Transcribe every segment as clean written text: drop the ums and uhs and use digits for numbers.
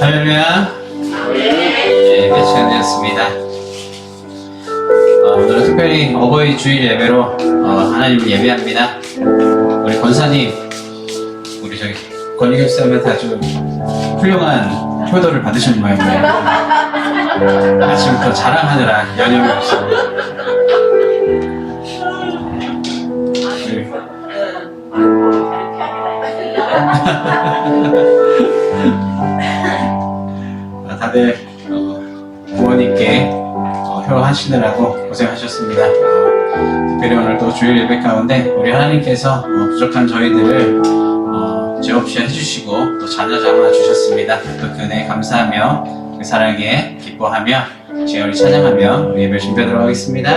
할렐루야. 네, 몇 시간 되었습니다. 오늘은 특별히 어버이 주일 예배로 하나님을 예배합니다. 우리 권사님, 우리 저기 권익교수님한테 아주 훌륭한 효도를 받으신 모양이에요. 아침부터 자랑하느라 연연이 없습니다. 다들 부모님께 효하시느라고 고생하셨습니다. 특별히 오늘 또 주일 예배 가운데 우리 하나님께서 부족한 저희들을 죄 없이 해주시고 또 자녀 삼아 주셨습니다. 또 그 은혜에 감사하며 그 사랑에 기뻐하며 제가 우리 찬양하며 우리 예배를 준비하도록 하겠습니다.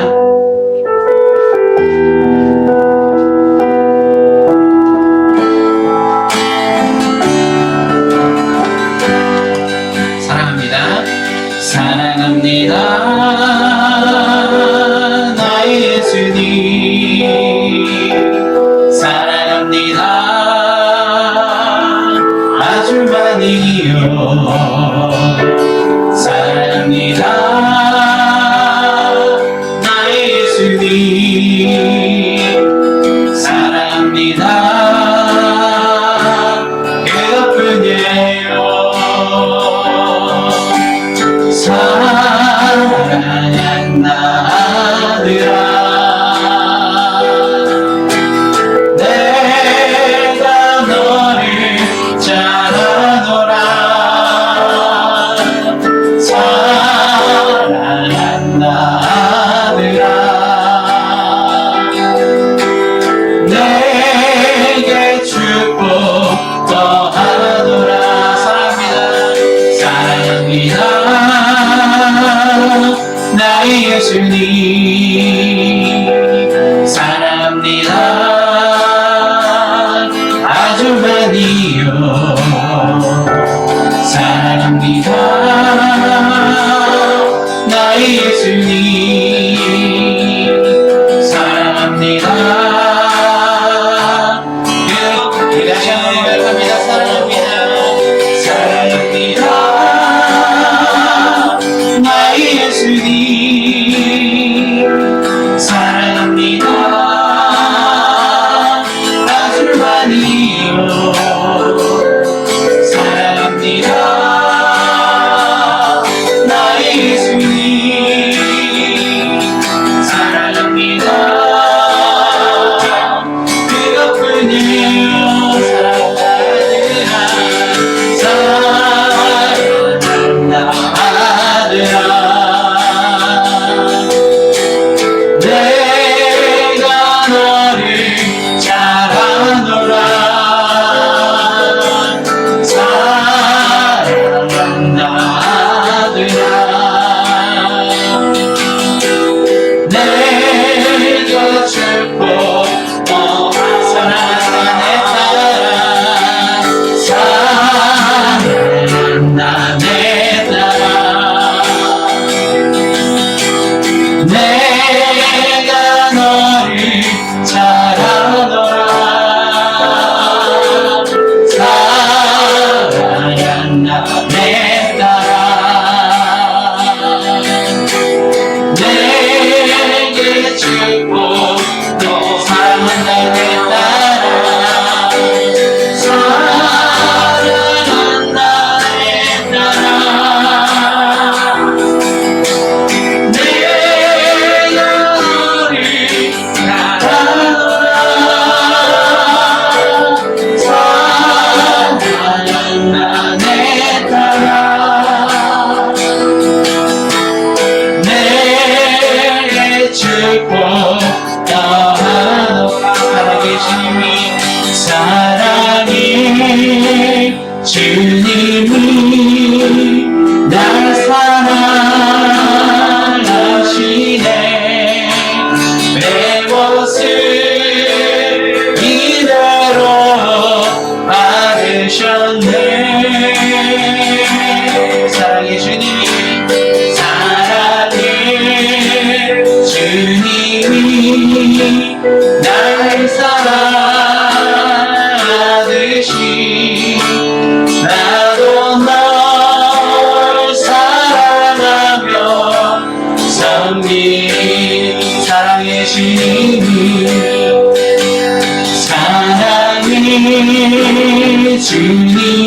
사랑합니다 나의 예수님 사랑합니다 아주 많이요 사랑합니다 나의 예수님 사랑합니다 그뿐이에요 사랑한 아들아 내가 너를 잘하노라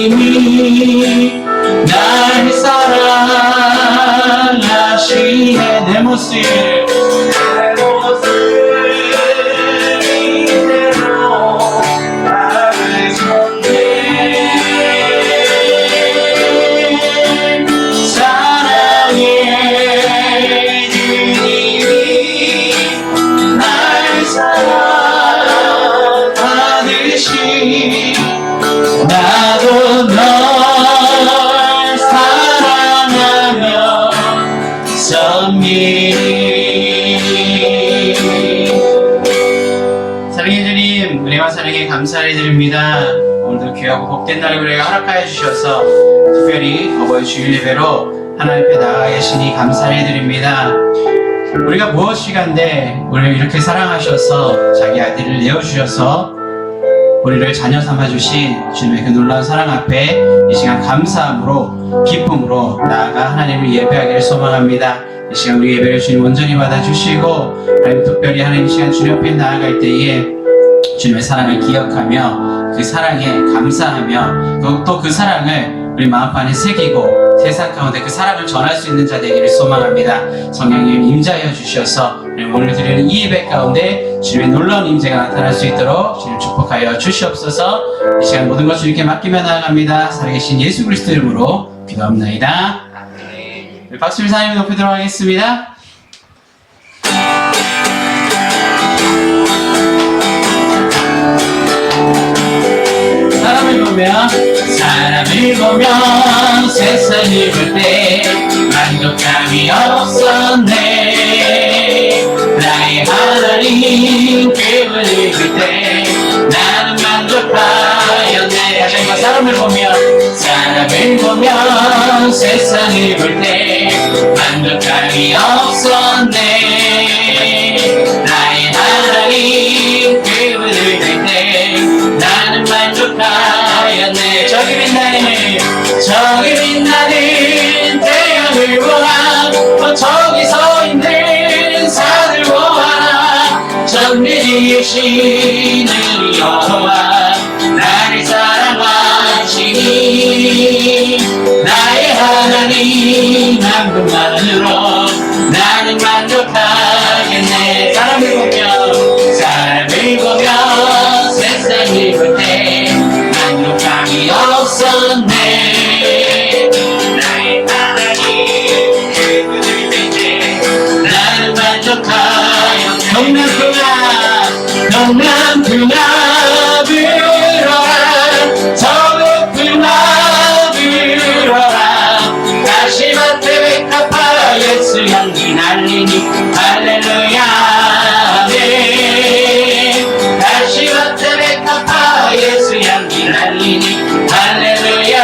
주님이 날 사랑하시네. 내 모습 이대로 나를 전해 사랑해. 주님이 날 사랑하듯이 나도 널 사랑하며 섬기리. 사랑해 주님, 은혜와 사랑에 감사를 드립니다. 오늘도 귀하고 복된 날을 우리에게 허락하여 주셔서 특별히 어버이 주일 예배로 하나님 앞에 나아가 계시니 감사를 드립니다. 우리가 무엇이간데 우리를 이렇게 사랑하셔서 자기 아들을 내어주셔서 우리를 자녀 삼아주신 주님의 그 놀라운 사랑 앞에 이 시간 감사함으로 기쁨으로 나아가 하나님을 예배하기를 소망합니다. 이 시간 우리 예배를 주님 온전히 받아주시고 하나님 특별히 하나님 이 시간 주님 앞에 나아갈 때에 주님의 사랑을 기억하며 그 사랑에 감사하며 또 그 사랑을 우리 마음판에 새기고 세상 가운데 그 사랑을 전할 수 있는 자 되기를 소망합니다. 성령님 임자하여 주셔서 오늘 드리는 이 예배 가운데 주님의 놀라운 임재가 나타날 수 있도록 주님 축복하여 주시옵소서. 이 시간 모든 것 주님께 맡기며 나아갑니다. 살아계신 예수 그리스도 이름으로 기도합나이다. 아멘. 박수를 하나님 높이도록 하겠습니다. 사람을 보면 세상을 볼 때 만족감이 없었네. 나의 하나님 그분을 볼 때 나는 만족하였네. 다시 한번 사람을 보면 세상을 볼 때 만족감이 없었네. 나의 하나님 그분을 볼 때 나는 만족하였네. 저기 빛나는 태양을 보아 저기 서 있는 산을 보아라. 전지지으시는 여호와 나를 사랑하시니 나의 하나님 한 분만으로 나는 만족하겠네. 사람을 보면 세상을 볼 때 만족감이 없었네. 나의 하나님 그분을 볼 때 나는 만족하여 동남풍아 불어라. 저 높은 나 불어라. 다시마태 백합화 예수 향기 날리니 할렐루야. 다시마태 백합화 예수 향기 날리니 할렐루야.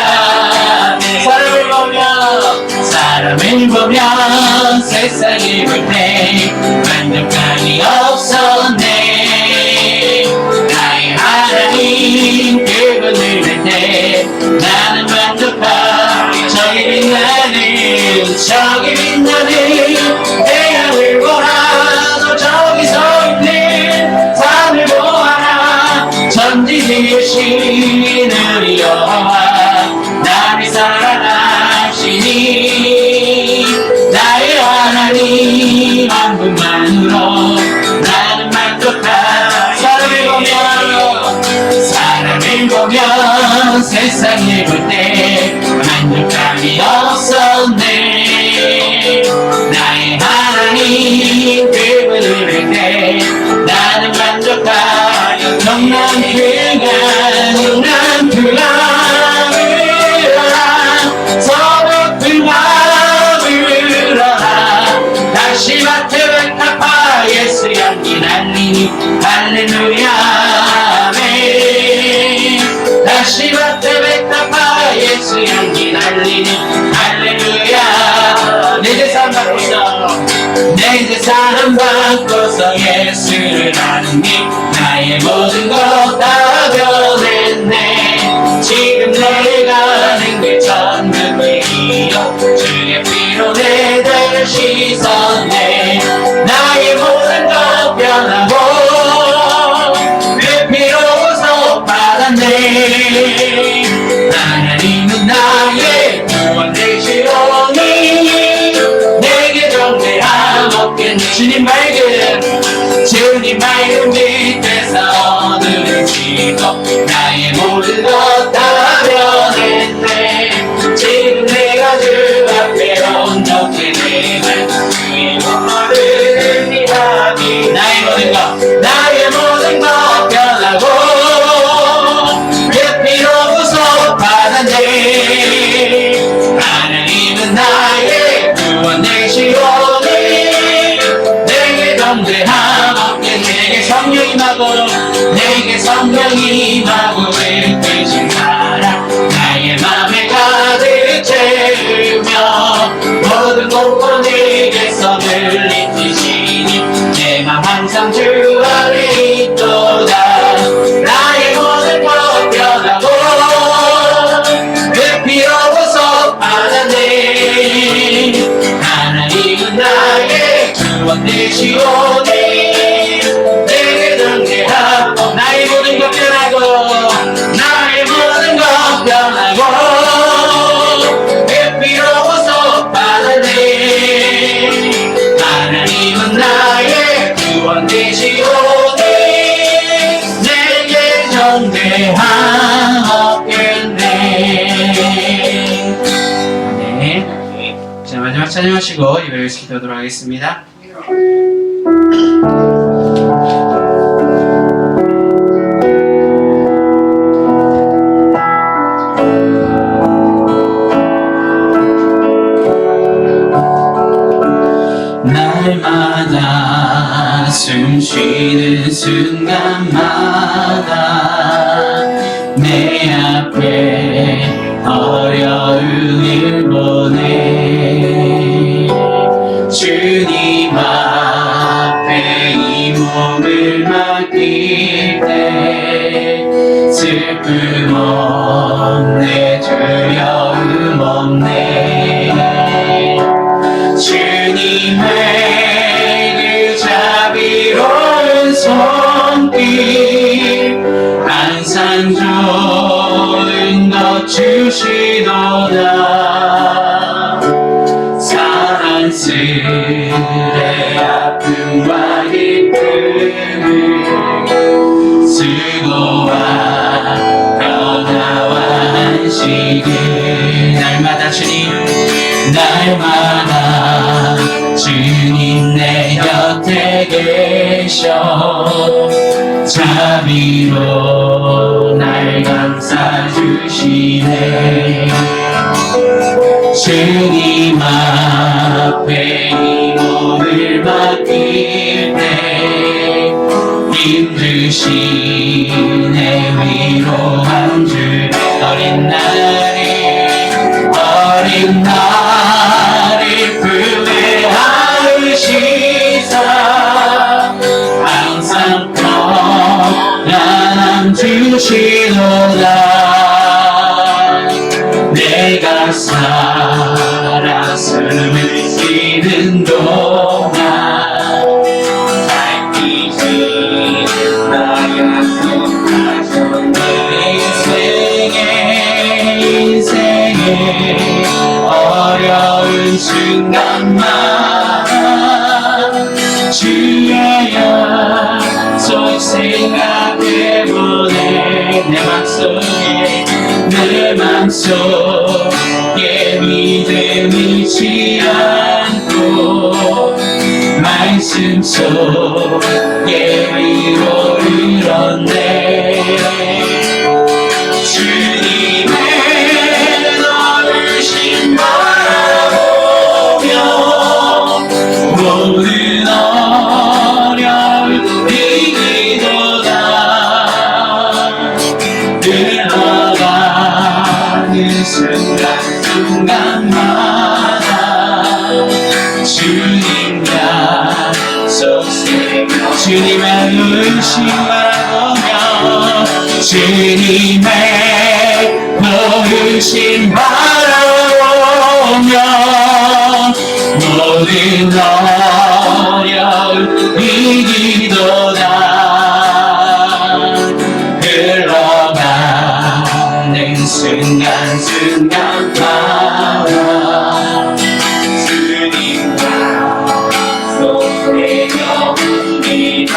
사람을 보면 세상을 볼 때 만족감이 없었네. 나의 하나님 그분을 볼 때 나는 만족하. 저기 빛나는 태양을 보라. 너 저기 서 있는 산을 보아라. 전지 지으시는 여호와 나를 사랑하시니 나의 하나님 한 분만으로 나는 만족하. 사람을 보면 세상을 볼 때 만족감이 없었네. 나의 하나님 그분을 볼 때 나는 만족하여 동남풍아 서북풍아 불어라. 다시마태 백합화 예수 향기 날리니 할렐루야. 다시마태 백합화 예수 향기 날리니 할렐루야. 내 재산 바꿔서 예수를 아는 게 나의 모든 것 다 변했네. 지금 내가 가는 길 전부 길이요 주의 피로 내 죄를 씻었네. 나의 모든 것 변하고 그 피로 구속받았네. 네 마음을 끄지 마라. 나의 맘에 가득 채우며 모든 공포 내게서 물리치시니 내 맘 항상 주 안에 있도다. 나의 모든 것 변하고 그 피로부서 받았네. 하나님은 나의 구원 되시오니 내게 등대하고 나의 모든 것 변하고 나의 모든 것 변하고 그 피로부서 받았네. 하나님은 나의 구원 되시오니 내게 정죄하옵겠네. 네. 자, 마지막 찬양하시고 예배를 기도하도록 하겠습니다. 날마다 숨 쉬는 순간마다 내 앞에 어려움을 보내. 주님 앞에 이 몸을 맡길 때 슬픔 없네, 두려움 없네. 주님의 그 자비로운 손길 항상 좋은 것 주시도다. 사랑스레 아픔과 기쁨을 수고와 변화와 안식을 날마다 주님 내 곁에 계셔 자비로 날 감싸주시네. 주님 앞에 이 몸을 맡길 때 힘주시네. 위로한 주 어린 날이 품에 안으시사 항상 평안함 주시도다. 내가 살아 숨을 쉬는 동안 살피시 나 약속하셨네. 인생에 어려운 순간만 주의 약속 생각해보네. 내 맘속에 믿음 잃지 않고 말씀 속에 위로를 얻네. 주님의 너르신 바라보며 모든 어려움 이기도다. 흘러가는 순간마다 주님 약속 새겨 주님의 의심 바라보며 주님의 노르심 바라보며 모든 어려움 이기도다. 흘러가는 순간마다 주님 약속 새겨봅니다.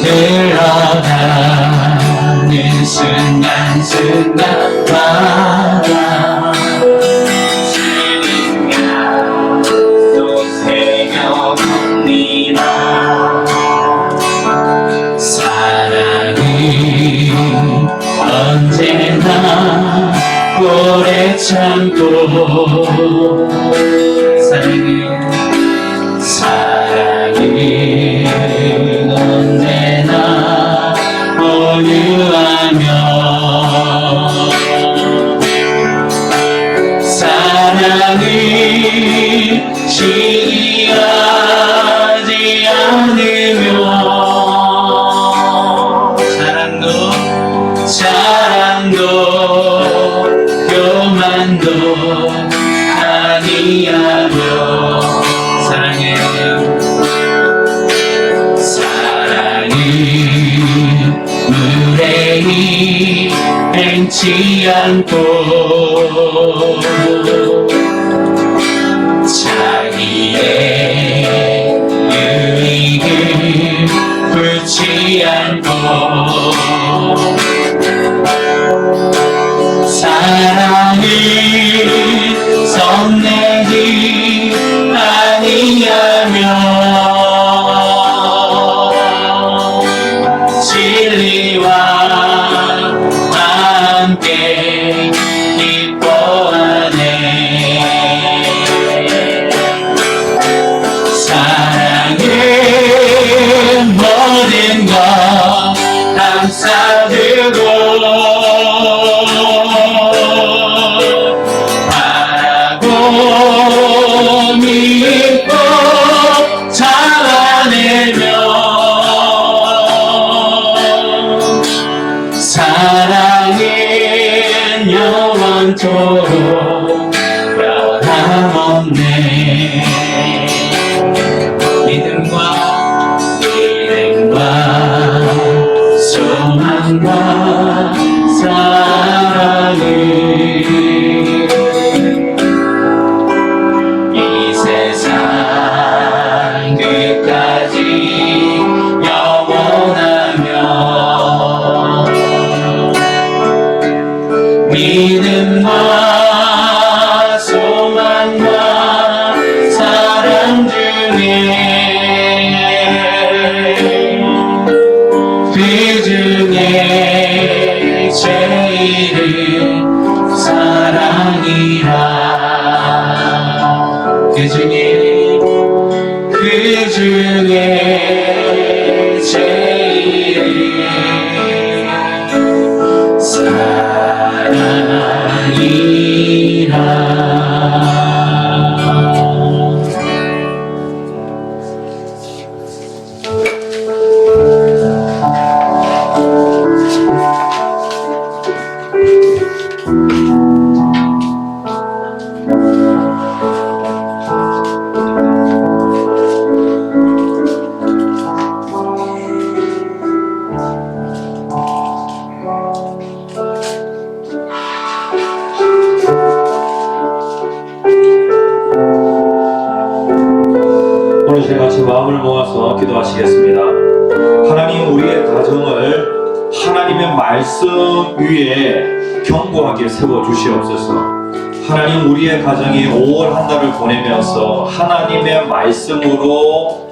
흘러가는 순간마다 주님 약속 새겨봅니다. 사랑은 언제나 오래 참고 사랑은 언제나 맹치 않고 자기의 유익을 굴치 않고 사랑을 성내지 아니하며 진리와 함께 기뻐하네. 사랑은 모든 것 감싸두고 바라고 믿고 자라내며 사랑은 영원토록 변함없네. 믿음과 소망과 사랑을 이 세상 끝까지 영원하며 믿음과 소망과 사랑 중에 그 중에 제일은 사랑이라. 그 중에 제일은 사랑이라. 오늘 저희 같이 마음을 모아서 기도하시겠습니다. 하나님, 우리의 가정을 하나님의 말씀 위에 견고하게 세워주시옵소서. 하나님, 우리의 가정이 5월 한 달을 보내면서 하나님의 말씀으로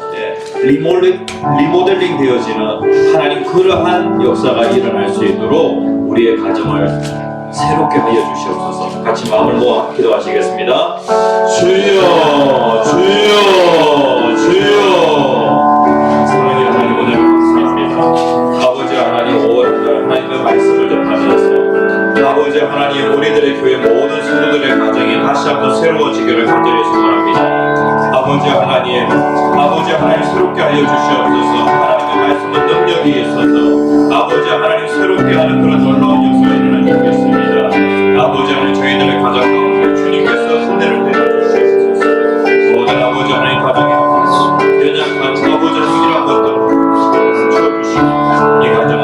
리모델링 되어지는 하나님 그러한 역사가 일어날 수 있도록 우리의 가정을 새롭게 하여 주시옵소서. 같이 마음을 모아 기도하시겠습니다. 주여, 주여, 주여. 사랑의 하나님, 오늘 감사합니다. 아버지 하나님, 5월 한 달 하나님의 말씀을 접하면서 아버지 하나님, 우리들의 교회 모든 성도들의 가정이 다시 한번 새로워지기를 간절히 소원합니다. 아버지 하나님 새롭게 하여 주시옵소서. 하나님의 말씀은 능력이 있어서 아버지 하나님 새롭게 하는 그런 놀라운 역사가 일어나게 하겠습니다. 아버지 하나님, 저희들의 가정 가운데 주님께서 은혜를 내려주시옵소서. 모든 아버지 하나님 가정에 연약한 아버지 하나님이란 것들을 감춰주시고 이 가정을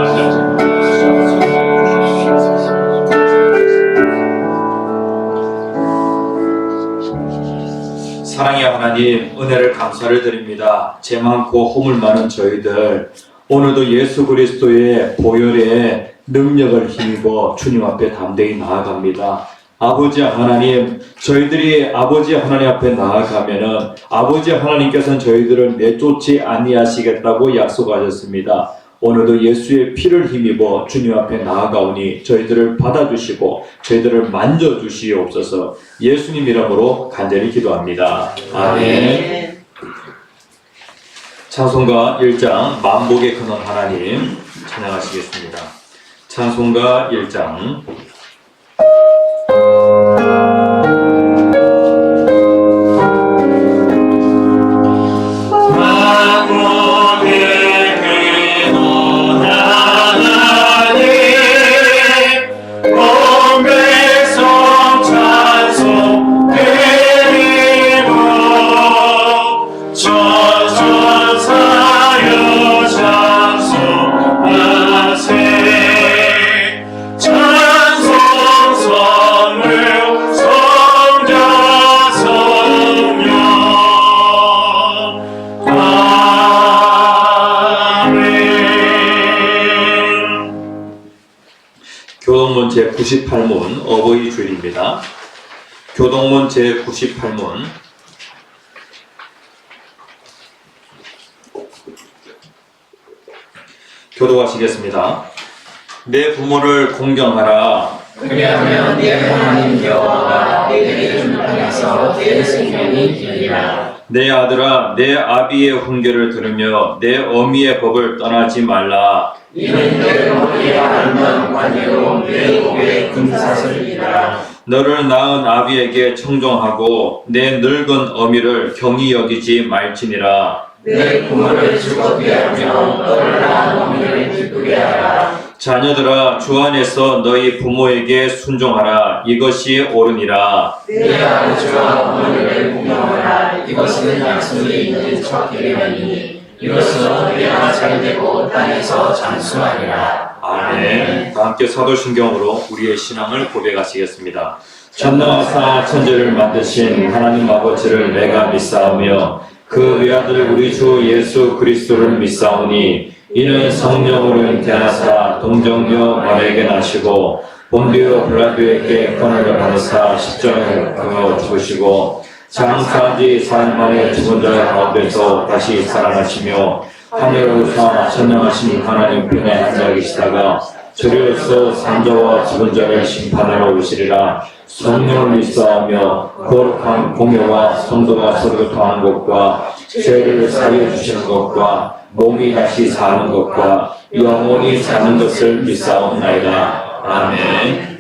사랑의 하나님, 은혜를 감사를 드립니다. 죄 많고 허물 많은 저희들, 오늘도 예수 그리스도의 보혈의 능력을 힘입어 주님 앞에 담대히 나아갑니다. 아버지 하나님, 저희들이 아버지 하나님 앞에 나아가면은 아버지 하나님께서는 저희들을 내쫓지 아니하시겠다고 약속하셨습니다. 오늘도 예수의 피를 힘입어 주님 앞에 나아가오니 저희들을 받아주시고 저희들을 만져주시옵소서. 예수님 이름으로 간절히 기도합니다. 아멘. 찬송가 1장 만복의 근원 하나님 찬양하시겠습니다. 찬송가 1장. 저 교동문 제98문 어버이 주일입니다. 교동문 제98문 교도하시겠습니다. 내 부모를 공경하라. 그리하면 내 하나님 여호와가 내게 준 땅에서 내 생명이 길리라. 내 아들아, 내 아비의 훈계를 들으며 내 어미의 법을 떠나지 말라. 이는 내 머리에 앓는 관계로 내 목에 금사슬이라. 너를 낳은 아비에게 청종하고 내 늙은 어미를 경히 여기지 말지니라. 내 부모를 즐겁게 하며 너를 낳은 어미를 기쁘게 하라. 자녀들아, 주 안에서 너희 부모에게 순종하라. 이것이 옳으니라. 내 아버지와 어머니를 공경하라. 이것은 약속이 있는 첫 계명이니 이로써 내가 잘되고 땅에서 장수하리라. 아멘. 다 함께 사도신경으로 우리의 신앙을 고백하시겠습니다. 전능하사 천지를 만드신 하나님 아버지를 내가 믿사오며 그 외아들 우리 주 예수 그리스도를 믿사오니 이는 성령으로 잉태하사 동정녀 마리아에게 나시고 본디오 빌라도에게 권한을 받으사 십자가에 감여 죽으시고 장사한 지 사흘 만에 죽은 자 가운데서 다시 살아나시며 하늘로서 전능하신 하나님 편에 앉아 계시다가 저리로서 산자와 죽은 자를 심판하러 오시리라. 성령을 믿사오며 거룩한 공예와 성도가 서로 통하는 것과 죄를 사하여 주시는 것과 몸이 다시 사는 것과 영원히 사는 것을 믿사옵나이다. 아멘.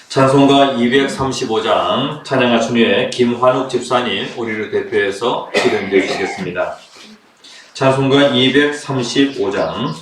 찬송가 235장 찬양하 춘의 김환욱 집사님 우리를 대표해서 기도해 주시겠습니다. 찬송가 235장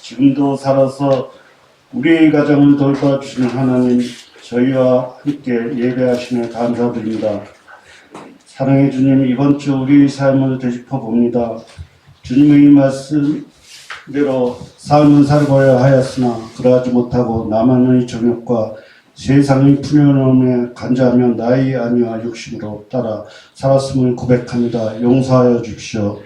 지금도 살아서 우리의 가정을 돌봐주시는 하나님, 저희와 함께 예배하시며 감사드립니다. 사랑의 주님, 이번 주 우리의 삶을 되짚어 봅니다. 주님의 말씀 그대로 삶을 살고야 하였으나 그러하지 못하고 나만의 정욕과 세상의 푸념에 간자하며 나의 아니와 육신으로 따라 살았음을 고백합니다. 용서하여 주십시오.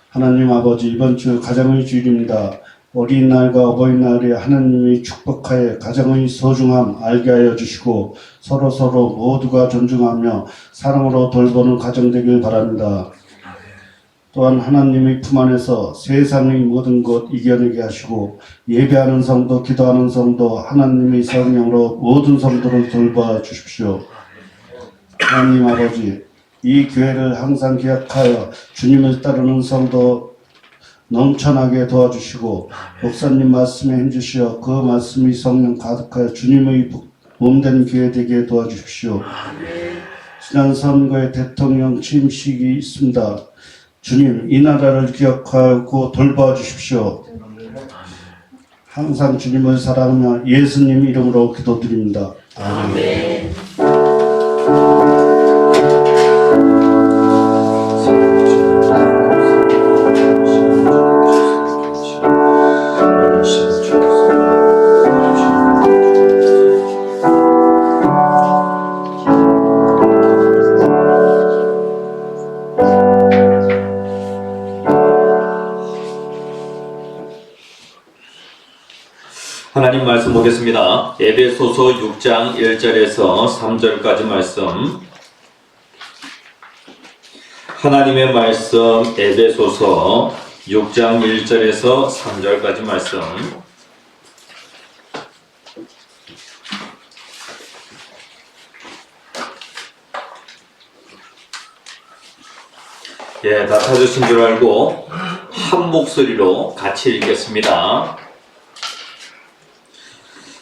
하나님 아버지, 이번 주 가정의 주일입니다. 어린이날과 어버이날에 하나님이 축복하여 가정의 소중함 알게 하여 주시고 서로 모두가 존중하며 사랑으로 돌보는 가정 되길 바랍니다. 또한 하나님의 품 안에서 세상의 모든 것 이겨내게 하시고 예배하는 성도, 기도하는 성도, 하나님의 성령으로 모든 성도를 돌봐 주십시오. 하나님 아버지, 이 교회를 항상 기억하여 주님을 따르는 성도 넘쳐나게 도와주시고 목사님 말씀에 힘주시어 그 말씀이 성령 가득하여 주님의 몸된 교회 되게 도와주십시오. 지난 선거에 대통령 취임식이 있습니다. 주님, 이 나라를 기억하고 돌봐 주십시오. 항상 주님을 사랑하며 예수님 이름으로 기도드립니다. 아멘. 하나님 말씀 보겠습니다. 에베소서 6장 1절에서 3절까지 말씀. 하나님의 말씀 에베소서 6장 1절에서 3절까지 말씀. 예, 다 찾으신 줄 알고 한 목소리로 같이 읽겠습니다.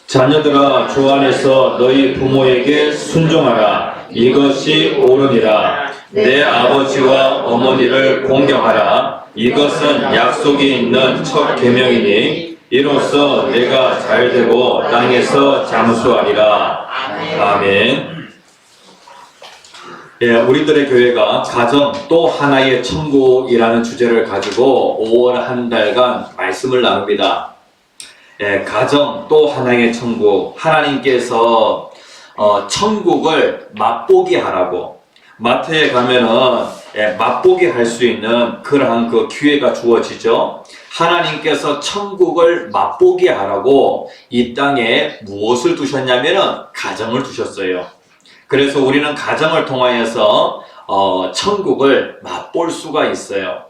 자녀들아, 주 안에서 너희 부모에게 순종하라. 이것이 옳으니라. 내 아버지와 어머니를 공경하라. 이것은 약속이 있는 첫 계명이니 이로써 내가 잘되고 땅에서 장수하리라. 아멘. 예, 우리들의 교회가 가정 또 하나의 천국이라는 주제를 가지고 5월 한 달간 말씀을 나눕니다. 예, 가정 또 하나의 천국. 하나님께서 천국을 맛보기 하라고, 마트에 가면은 맛보기 할 수 있는 그러한 그 기회가 주어지죠. 하나님께서 천국을 맛보기 하라고 이 땅에 무엇을 두셨냐면은 가정을 두셨어요. 그래서 우리는 가정을 통하여서 천국을 맛볼 수가 있어요.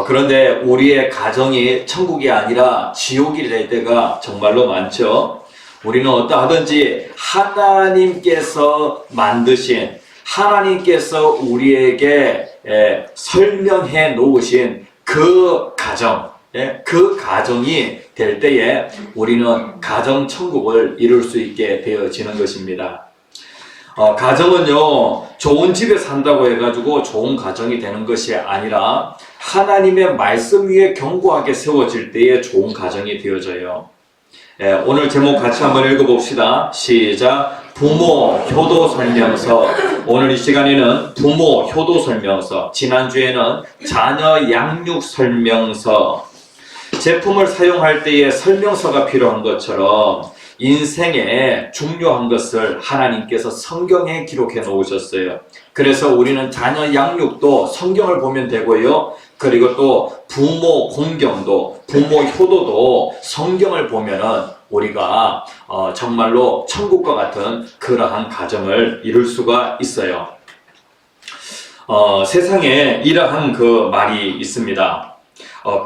그런데 우리의 가정이 천국이 아니라 지옥이 될 때가 정말로 많죠. 우리는 어떠하든지 하나님께서 만드신, 하나님께서 우리에게 설명해 놓으신 그 가정, 그 가정이 될 때에 우리는 가정 천국을 이룰 수 있게 되어지는 것입니다. 가정은요, 좋은 집에 산다고 해가지고 좋은 가정이 되는 것이 아니라 하나님의 말씀 위에 견고하게 세워질 때에 좋은 가정이 되어져요. 오늘 제목 같이 한번 읽어봅시다. 시작. 부모 효도 설명서. 오늘 이 시간에는 부모 효도 설명서, 지난주에는 자녀 양육 설명서. 제품을 사용할 때에 설명서가 필요한 것처럼 인생에 중요한 것을 하나님께서 성경에 기록해 놓으셨어요. 그래서 우리는 자녀 양육도 성경을 보면 되고요. 그리고 또 부모 공경도, 부모 효도도 성경을 보면은 우리가 정말로 천국과 같은 그러한 가정을 이룰 수가 있어요. 세상에 이러한 그 말이 있습니다.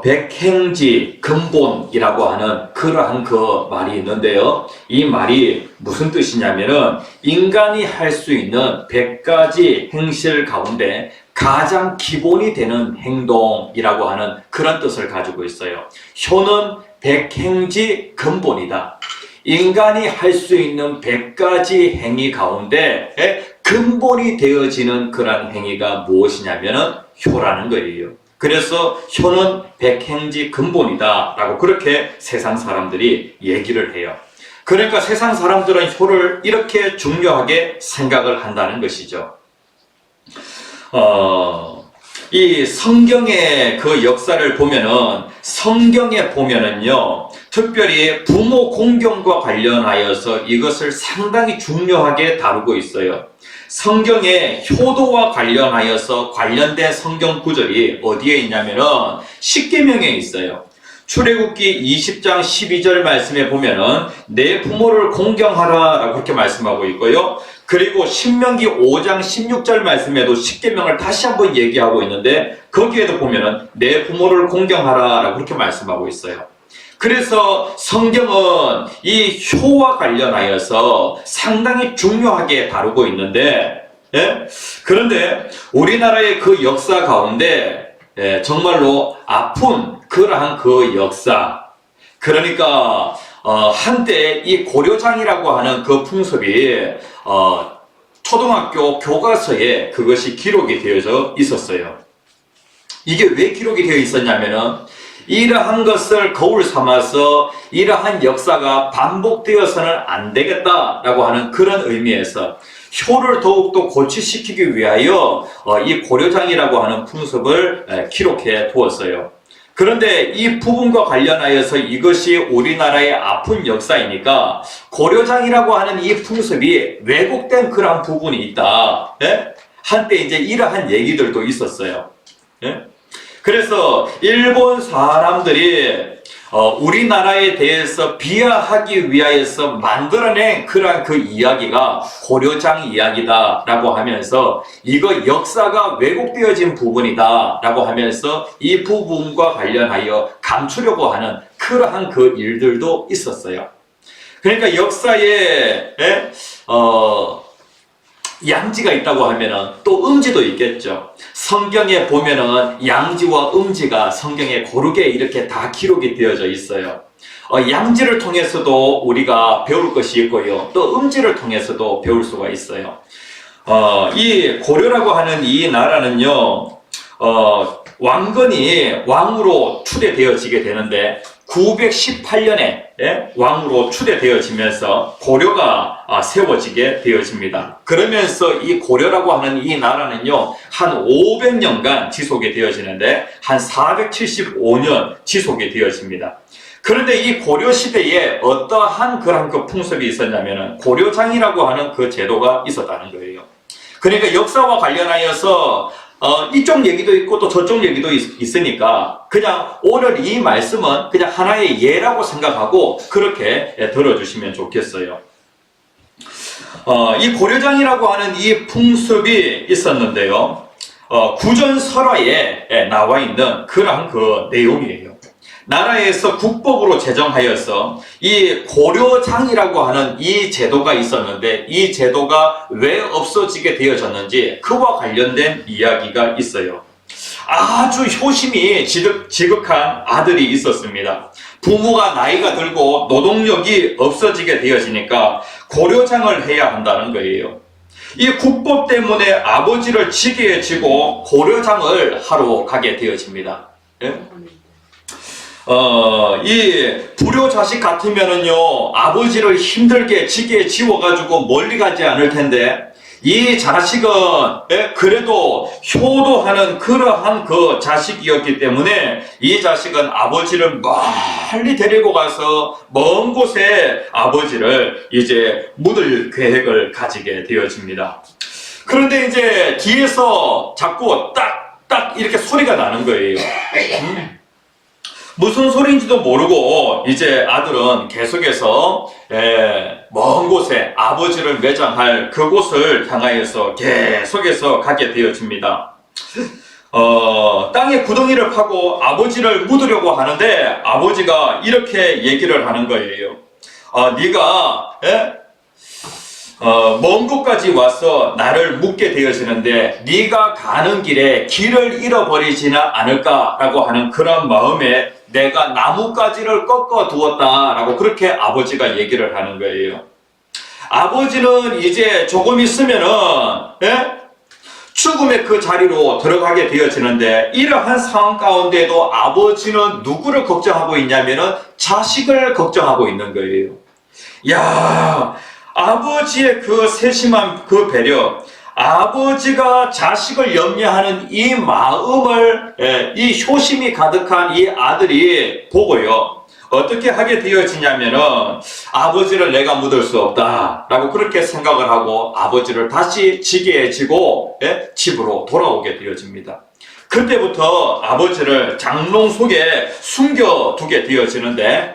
백행지 근본이라고 하는 그러한 그 말이 있는데요. 이 말이 무슨 뜻이냐면은 인간이 할 수 있는 100가지 행실 가운데 가장 기본이 되는 행동이라고 하는 그런 뜻을 가지고 있어요. 효는 백행지 근본이다. 인간이 할 수 있는 100가지 행위 가운데 근본이 되어지는 그런 행위가 무엇이냐면은 효라는 거예요. 그래서 효는 백행지 근본이다 라고 그렇게 세상 사람들이 얘기를 해요. 그러니까 세상 사람들은 효를 이렇게 중요하게 생각을 한다는 것이죠. 이 성경의 그 역사를 보면은, 성경에 보면은요, 특별히 부모 공경과 관련하여서 이것을 상당히 중요하게 다루고 있어요. 성경의 효도와 관련하여서 관련된 성경 구절이 어디에 있냐면은 십계명에 있어요. 출애굽기 20장 12절 말씀에 보면은 내 부모를 공경하라 라고 그렇게 말씀하고 있고요. 그리고 신명기 5장 16절 말씀에도 십계명을 다시 한번 얘기하고 있는데 거기에도 보면은 내 부모를 공경하라 라고 그렇게 말씀하고 있어요. 그래서 성경은 이 효와 관련하여서 상당히 중요하게 다루고 있는데, 예? 그런데 우리나라의 그 역사 가운데 정말로 아픈 그러한 그 역사, 그러니까 한때 이 고려장이라고 하는 그 풍습이 초등학교 교과서에 그것이 기록이 되어져 있었어요. 이게 왜 기록이 되어 있었냐면은 이러한 것을 거울 삼아서 이러한 역사가 반복되어서는 안 되겠다라고 하는 그런 의미에서 효를 더욱더 고취시키기 위하여 이 고려장이라고 하는 풍습을 기록해 두었어요. 그런데 이 부분과 관련하여서 이것이 우리나라의 아픈 역사이니까 고려장이라고 하는 이 풍습이 왜곡된 그런 부분이 있다. 예? 한때 이제 이러한 얘기들도 있었어요. 예? 그래서 일본 사람들이 우리나라에 대해서 비하하기 위하여서 만들어낸 그러한 그 이야기가 고려장 이야기다 라고 하면서 이거 역사가 왜곡되어진 부분이다 라고 하면서 이 부분과 관련하여 감추려고 하는 그러한 그 일들도 있었어요. 그러니까 역사에 양지가 있다고 하면은 또 음지도 있겠죠. 성경에 보면은 양지와 음지가 성경에 고르게 이렇게 다 기록이 되어져 있어요. 양지를 통해서도 우리가 배울 것이 있고요. 또 음지를 통해서도 배울 수가 있어요. 이 고려라고 하는 이 나라는요, 왕건이 왕으로 추대되어지게 되는데 918년에 왕으로 추대되어지면서 고려가 세워지게 되어집니다. 그러면서 이 고려라고 하는 이 나라는요, 한 500년간 지속이 되어지는데 한 475년 지속이 되어집니다. 그런데 이 고려 시대에 어떠한 그런 그 풍습이 있었냐면은 고려장이라고 하는 그 제도가 있었다는 거예요. 그러니까 역사와 관련하여서 이쪽 얘기도 있고 또 저쪽 얘기도 있으니까 그냥 오늘 이 말씀은 그냥 하나의 예라고 생각하고 그렇게 들어주시면 좋겠어요. 이 고려장이라고 하는 이 풍습이 있었는데요. 구전설화에 나와 있는 그러한 그 내용이에요. 나라에서 국법으로 제정하여서 이 고려장이라고 하는 이 제도가 있었는데 이 제도가 왜 없어지게 되어졌는지 그와 관련된 이야기가 있어요. 아주 효심이 지극한 아들이 있었습니다. 부모가 나이가 들고 노동력이 없어지게 되어지니까 고려장을 해야 한다는 거예요. 이 국법 때문에 아버지를 지게 지고 고려장을 하러 가게 되어집니다. 예? 이 불효 자식 같으면은요, 아버지를 힘들게 지게 지워가지고 멀리 가지 않을 텐데, 이 자식은, 그래도 효도하는 그러한 그 자식이었기 때문에, 이 자식은 아버지를 멀리 데리고 가서 먼 곳에 아버지를 이제 묻을 계획을 가지게 되어집니다. 그런데 이제 뒤에서 자꾸 딱 이렇게 소리가 나는 거예요. 무슨 소리인지도 모르고 이제 아들은 계속해서 먼 곳에 아버지를 매장할 그곳을 향하여서 계속해서 가게 되어집니다. 땅에 구덩이를 파고 아버지를 묻으려고 하는데 아버지가 이렇게 얘기를 하는 거예요. 네가 먼 곳까지 와서 나를 묻게 되어지는데 네가 가는 길에 길을 잃어버리지는 않을까라고 하는 그런 마음에 내가 나뭇가지를 꺾어 두었다라고 그렇게 아버지가 얘기를 하는 거예요. 아버지는 이제 조금 있으면은 죽음의 그 자리로 들어가게 되어지는데 이러한 상황 가운데도 아버지는 누구를 걱정하고 있냐면은 자식을 걱정하고 있는 거예요. 야, 아버지의 그 세심한 그 배려, 아버지가 자식을 염려하는 이 마음을 이 효심이 가득한 이 아들이 보고요. 어떻게 하게 되어지냐면은 아버지를 내가 묻을 수 없다라고 그렇게 생각을 하고 아버지를 다시 지게 지고 집으로 돌아오게 되어집니다. 그때부터 아버지를 장롱 속에 숨겨두게 되어지는데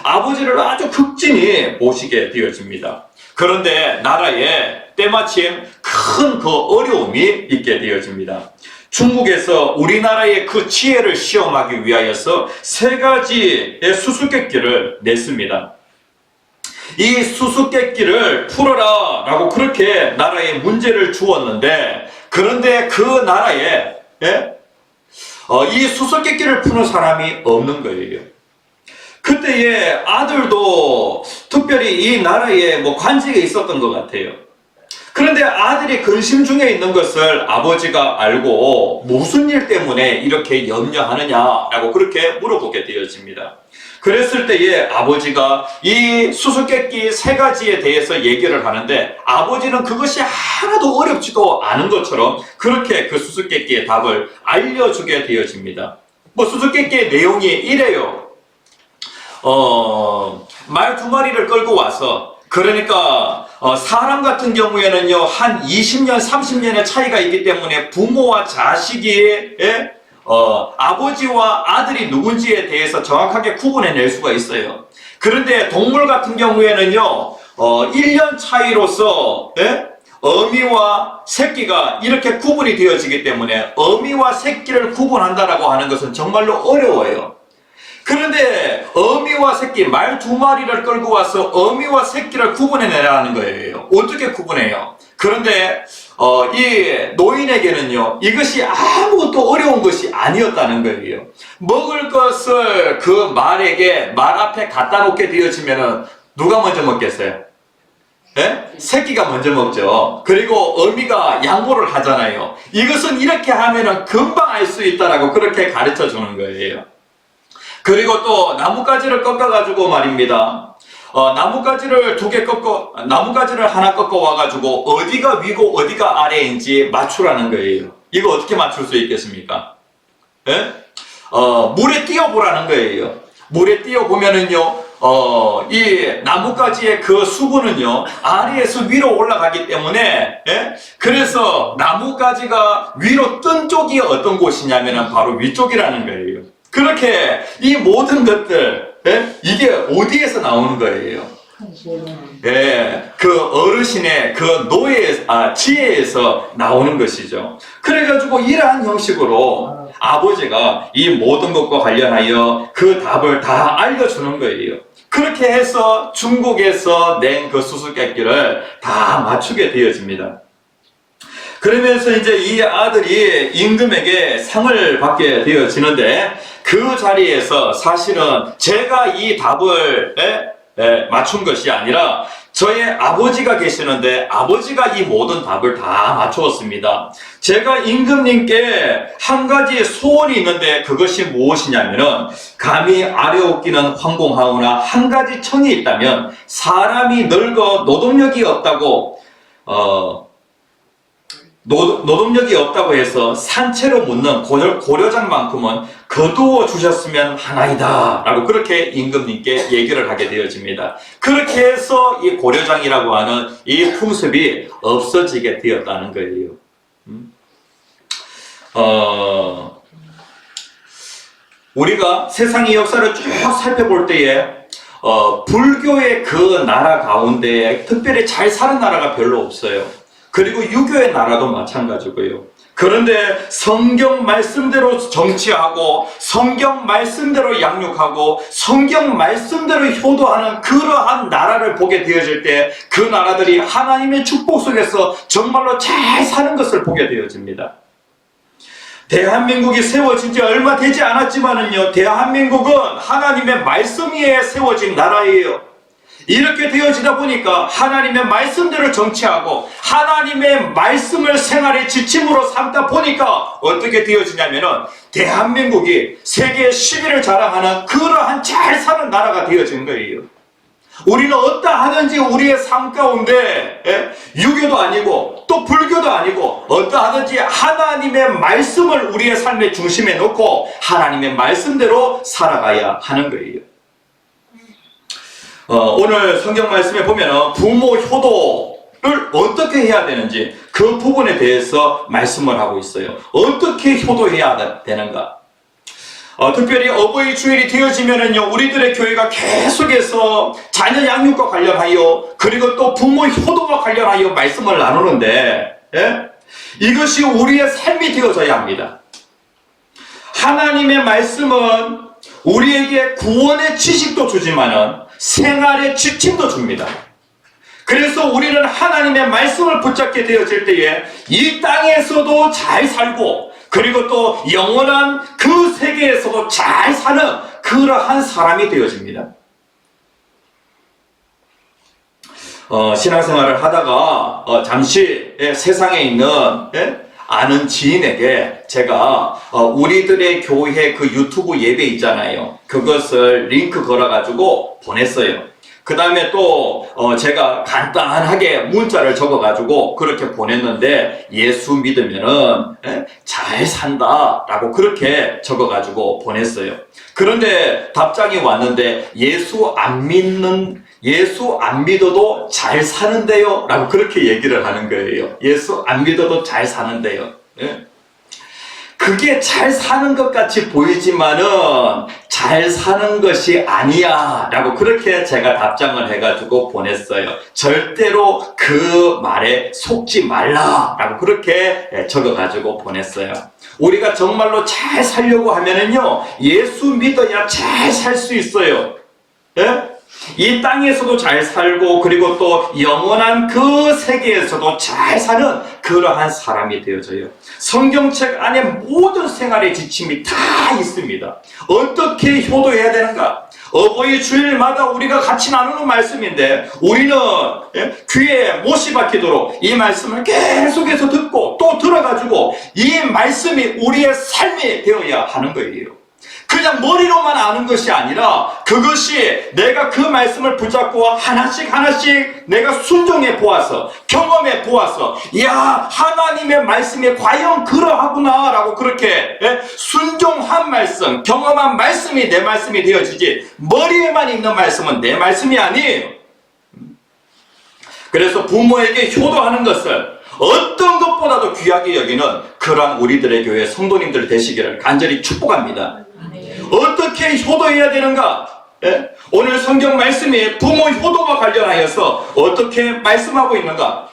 아버지를 아주 극진히 모시게 되어집니다. 그런데 나라에 때마침 큰 그 어려움이 있게 되어집니다. 중국에서 우리나라의 그 지혜를 시험하기 위하여서 3가지의 수수께끼를 냈습니다. 이 수수께끼를 풀어라 라고 그렇게 나라에 문제를 주었는데, 그런데 그 나라에 이 수수께끼를 푸는 사람이 없는 거예요. 그때의 아들도 특별히 이 나라에 관직에 있었던 것 같아요. 그런데 아들이 근심 중에 있는 것을 아버지가 알고 무슨 일 때문에 이렇게 염려하느냐라고 그렇게 물어보게 되어집니다. 그랬을 때에 아버지가 이 수수께끼 3가지에 대해서 얘기를 하는데, 아버지는 그것이 하나도 어렵지도 않은 것처럼 그렇게 그 수수께끼의 답을 알려주게 되어집니다. 수수께끼의 내용이 이래요. 말 2마리를 끌고 와서, 그러니까 사람 같은 경우에는요 한 20년 30년의 차이가 있기 때문에 부모와 자식이 아버지와 아들이 누군지에 대해서 정확하게 구분해낼 수가 있어요. 그런데 동물 같은 경우에는요 1년 차이로서 어미와 새끼가 이렇게 구분이 되어지기 때문에 어미와 새끼를 구분한다라고 하는 것은 정말로 어려워요. 그런데 어미와 새끼, 말 2마리를 끌고 와서 어미와 새끼를 구분해내라는 거예요. 어떻게 구분해요? 그런데 이 노인에게는요 이것이 아무것도 어려운 것이 아니었다는 거예요. 먹을 것을 그 말에게 말 앞에 갖다 놓게 되어지면은 누가 먼저 먹겠어요? 새끼가 먼저 먹죠. 그리고 어미가 양보를 하잖아요. 이것은 이렇게 하면은 금방 알 수 있다라고 그렇게 가르쳐 주는 거예요. 그리고 또 나뭇가지를 꺾어가지고 말입니다. 나뭇가지를 하나 꺾어 와가지고 어디가 위고 어디가 아래인지 맞추라는 거예요. 이거 어떻게 맞출 수 있겠습니까? 물에 띄워보라는 거예요. 물에 띄워보면은요, 이 나뭇가지의 그 수분은요, 아래에서 위로 올라가기 때문에, 그래서 나뭇가지가 위로 뜬 쪽이 어떤 곳이냐면은 바로 위쪽이라는 거예요. 그렇게 이 모든 것들 이게 어디에서 나오는 거예요? 그 어르신의 그 지혜에서 나오는 것이죠. 그래가지고 이러한 형식으로 아버지가 이 모든 것과 관련하여 그 답을 다 알려주는 거예요. 그렇게 해서 중국에서 낸 그 수수께끼를 다 맞추게 되어집니다. 그러면서 이제 이 아들이 임금에게 상을 받게 되어지는데, 그 자리에서 사실은 제가 이 답을 맞춘 것이 아니라 저의 아버지가 계시는데 아버지가 이 모든 답을 다 맞추었습니다. 제가 임금님께 한 가지 소원이 있는데 그것이 무엇이냐면은, 감히 아래옵기는 황공하오나 한 가지 청이 있다면, 사람이 늙어 노동력이 없다고 노동력이 없다고 해서 산채로 묻는 고려장만큼은 거두어 주셨으면 하나이다 라고 그렇게 임금님께 얘기를 하게 되어집니다. 그렇게 해서 이 고려장이라고 하는 이 풍습이 없어지게 되었다는 거예요. 우리가 세상의 역사를 쭉 살펴볼 때에 불교의 그 나라 가운데 특별히 잘 사는 나라가 별로 없어요. 그리고 유교의 나라도 마찬가지고요. 그런데 성경 말씀대로 정치하고 성경 말씀대로 양육하고 성경 말씀대로 효도하는 그러한 나라를 보게 되어질 때 그 나라들이 하나님의 축복 속에서 정말로 잘 사는 것을 보게 되어집니다. 대한민국이 세워진 지 얼마 되지 않았지만은요, 대한민국은 하나님의 말씀 위에 세워진 나라예요. 이렇게 되어지다 보니까 하나님의 말씀대로 정치하고 하나님의 말씀을 생활의 지침으로 삼다 보니까 어떻게 되어지냐면은 대한민국이 세계 10위를 자랑하는 그러한 잘 사는 나라가 되어진 거예요. 우리는 어떠하든지 우리의 삶 가운데 유교도 아니고 또 불교도 아니고 어떠하든지 하나님의 말씀을 우리의 삶의 중심에 놓고 하나님의 말씀대로 살아가야 하는 거예요. 오늘 성경 말씀에 보면 부모 효도를 어떻게 해야 되는지 그 부분에 대해서 말씀을 하고 있어요. 어떻게 효도해야 되는가? 특별히 어버이 주일이 되어지면은요, 우리들의 교회가 계속해서 자녀 양육과 관련하여 그리고 또 부모 효도와 관련하여 말씀을 나누는데, 이것이 우리의 삶이 되어져야 합니다. 하나님의 말씀은 우리에게 구원의 지식도 주지만은 생활의 지침도 줍니다. 그래서 우리는 하나님의 말씀을 붙잡게 되어질 때에 이 땅에서도 잘 살고 그리고 또 영원한 그 세계에서도 잘 사는 그러한 사람이 되어집니다. 신앙생활을 하다가 잠시 세상에 있는 아는 지인에게 제가 우리들의 교회 그 유튜브 예배 있잖아요. 그것을 링크 걸어가지고 보냈어요. 그 다음에 또 제가 간단하게 문자를 적어가지고 그렇게 보냈는데 예수 믿으면은 잘 산다 라고 그렇게 적어가지고 보냈어요. 그런데 답장이 왔는데 예수 안 믿어도 잘 사는데요 라고 그렇게 얘기를 하는 거예요. 예수 안 믿어도 잘 사는데요. 그게 잘 사는 것 같이 보이지만은 잘 사는 것이 아니야 라고 그렇게 제가 답장을 해가지고 보냈어요. 절대로 그 말에 속지 말라 라고 그렇게 적어가지고 보냈어요. 우리가 정말로 잘 살려고 하면은요, 예수 믿어야 잘 살 수 있어요. 이 땅에서도 잘 살고 그리고 또 영원한 그 세계에서도 잘 사는 그러한 사람이 되어져요. 성경책 안에 모든 생활의 지침이 다 있습니다. 어떻게 효도해야 되는가? 어버이 주일마다 우리가 같이 나누는 말씀인데 우리는 귀에 못이 박히도록 이 말씀을 계속해서 듣고 또 들어가지고 이 말씀이 우리의 삶이 되어야 하는 거예요. 그냥 머리로만 아는 것이 아니라 그것이 내가 그 말씀을 붙잡고 하나씩 내가 순종해 보아서 경험해 보아서 야 하나님의 말씀이 과연 그러하구나 라고 그렇게 순종한 말씀 경험한 말씀이 내 말씀이 되어지지 머리에만 있는 말씀은 내 말씀이 아니에요. 그래서 부모에게 효도하는 것을 어떤 것보다도 귀하게 여기는 그러한 우리들의 교회 성도님들 되시기를 간절히 축복합니다. 어떻게 효도해야 되는가? 오늘 성경 말씀이 부모 효도와 관련하여서 어떻게 말씀하고 있는가?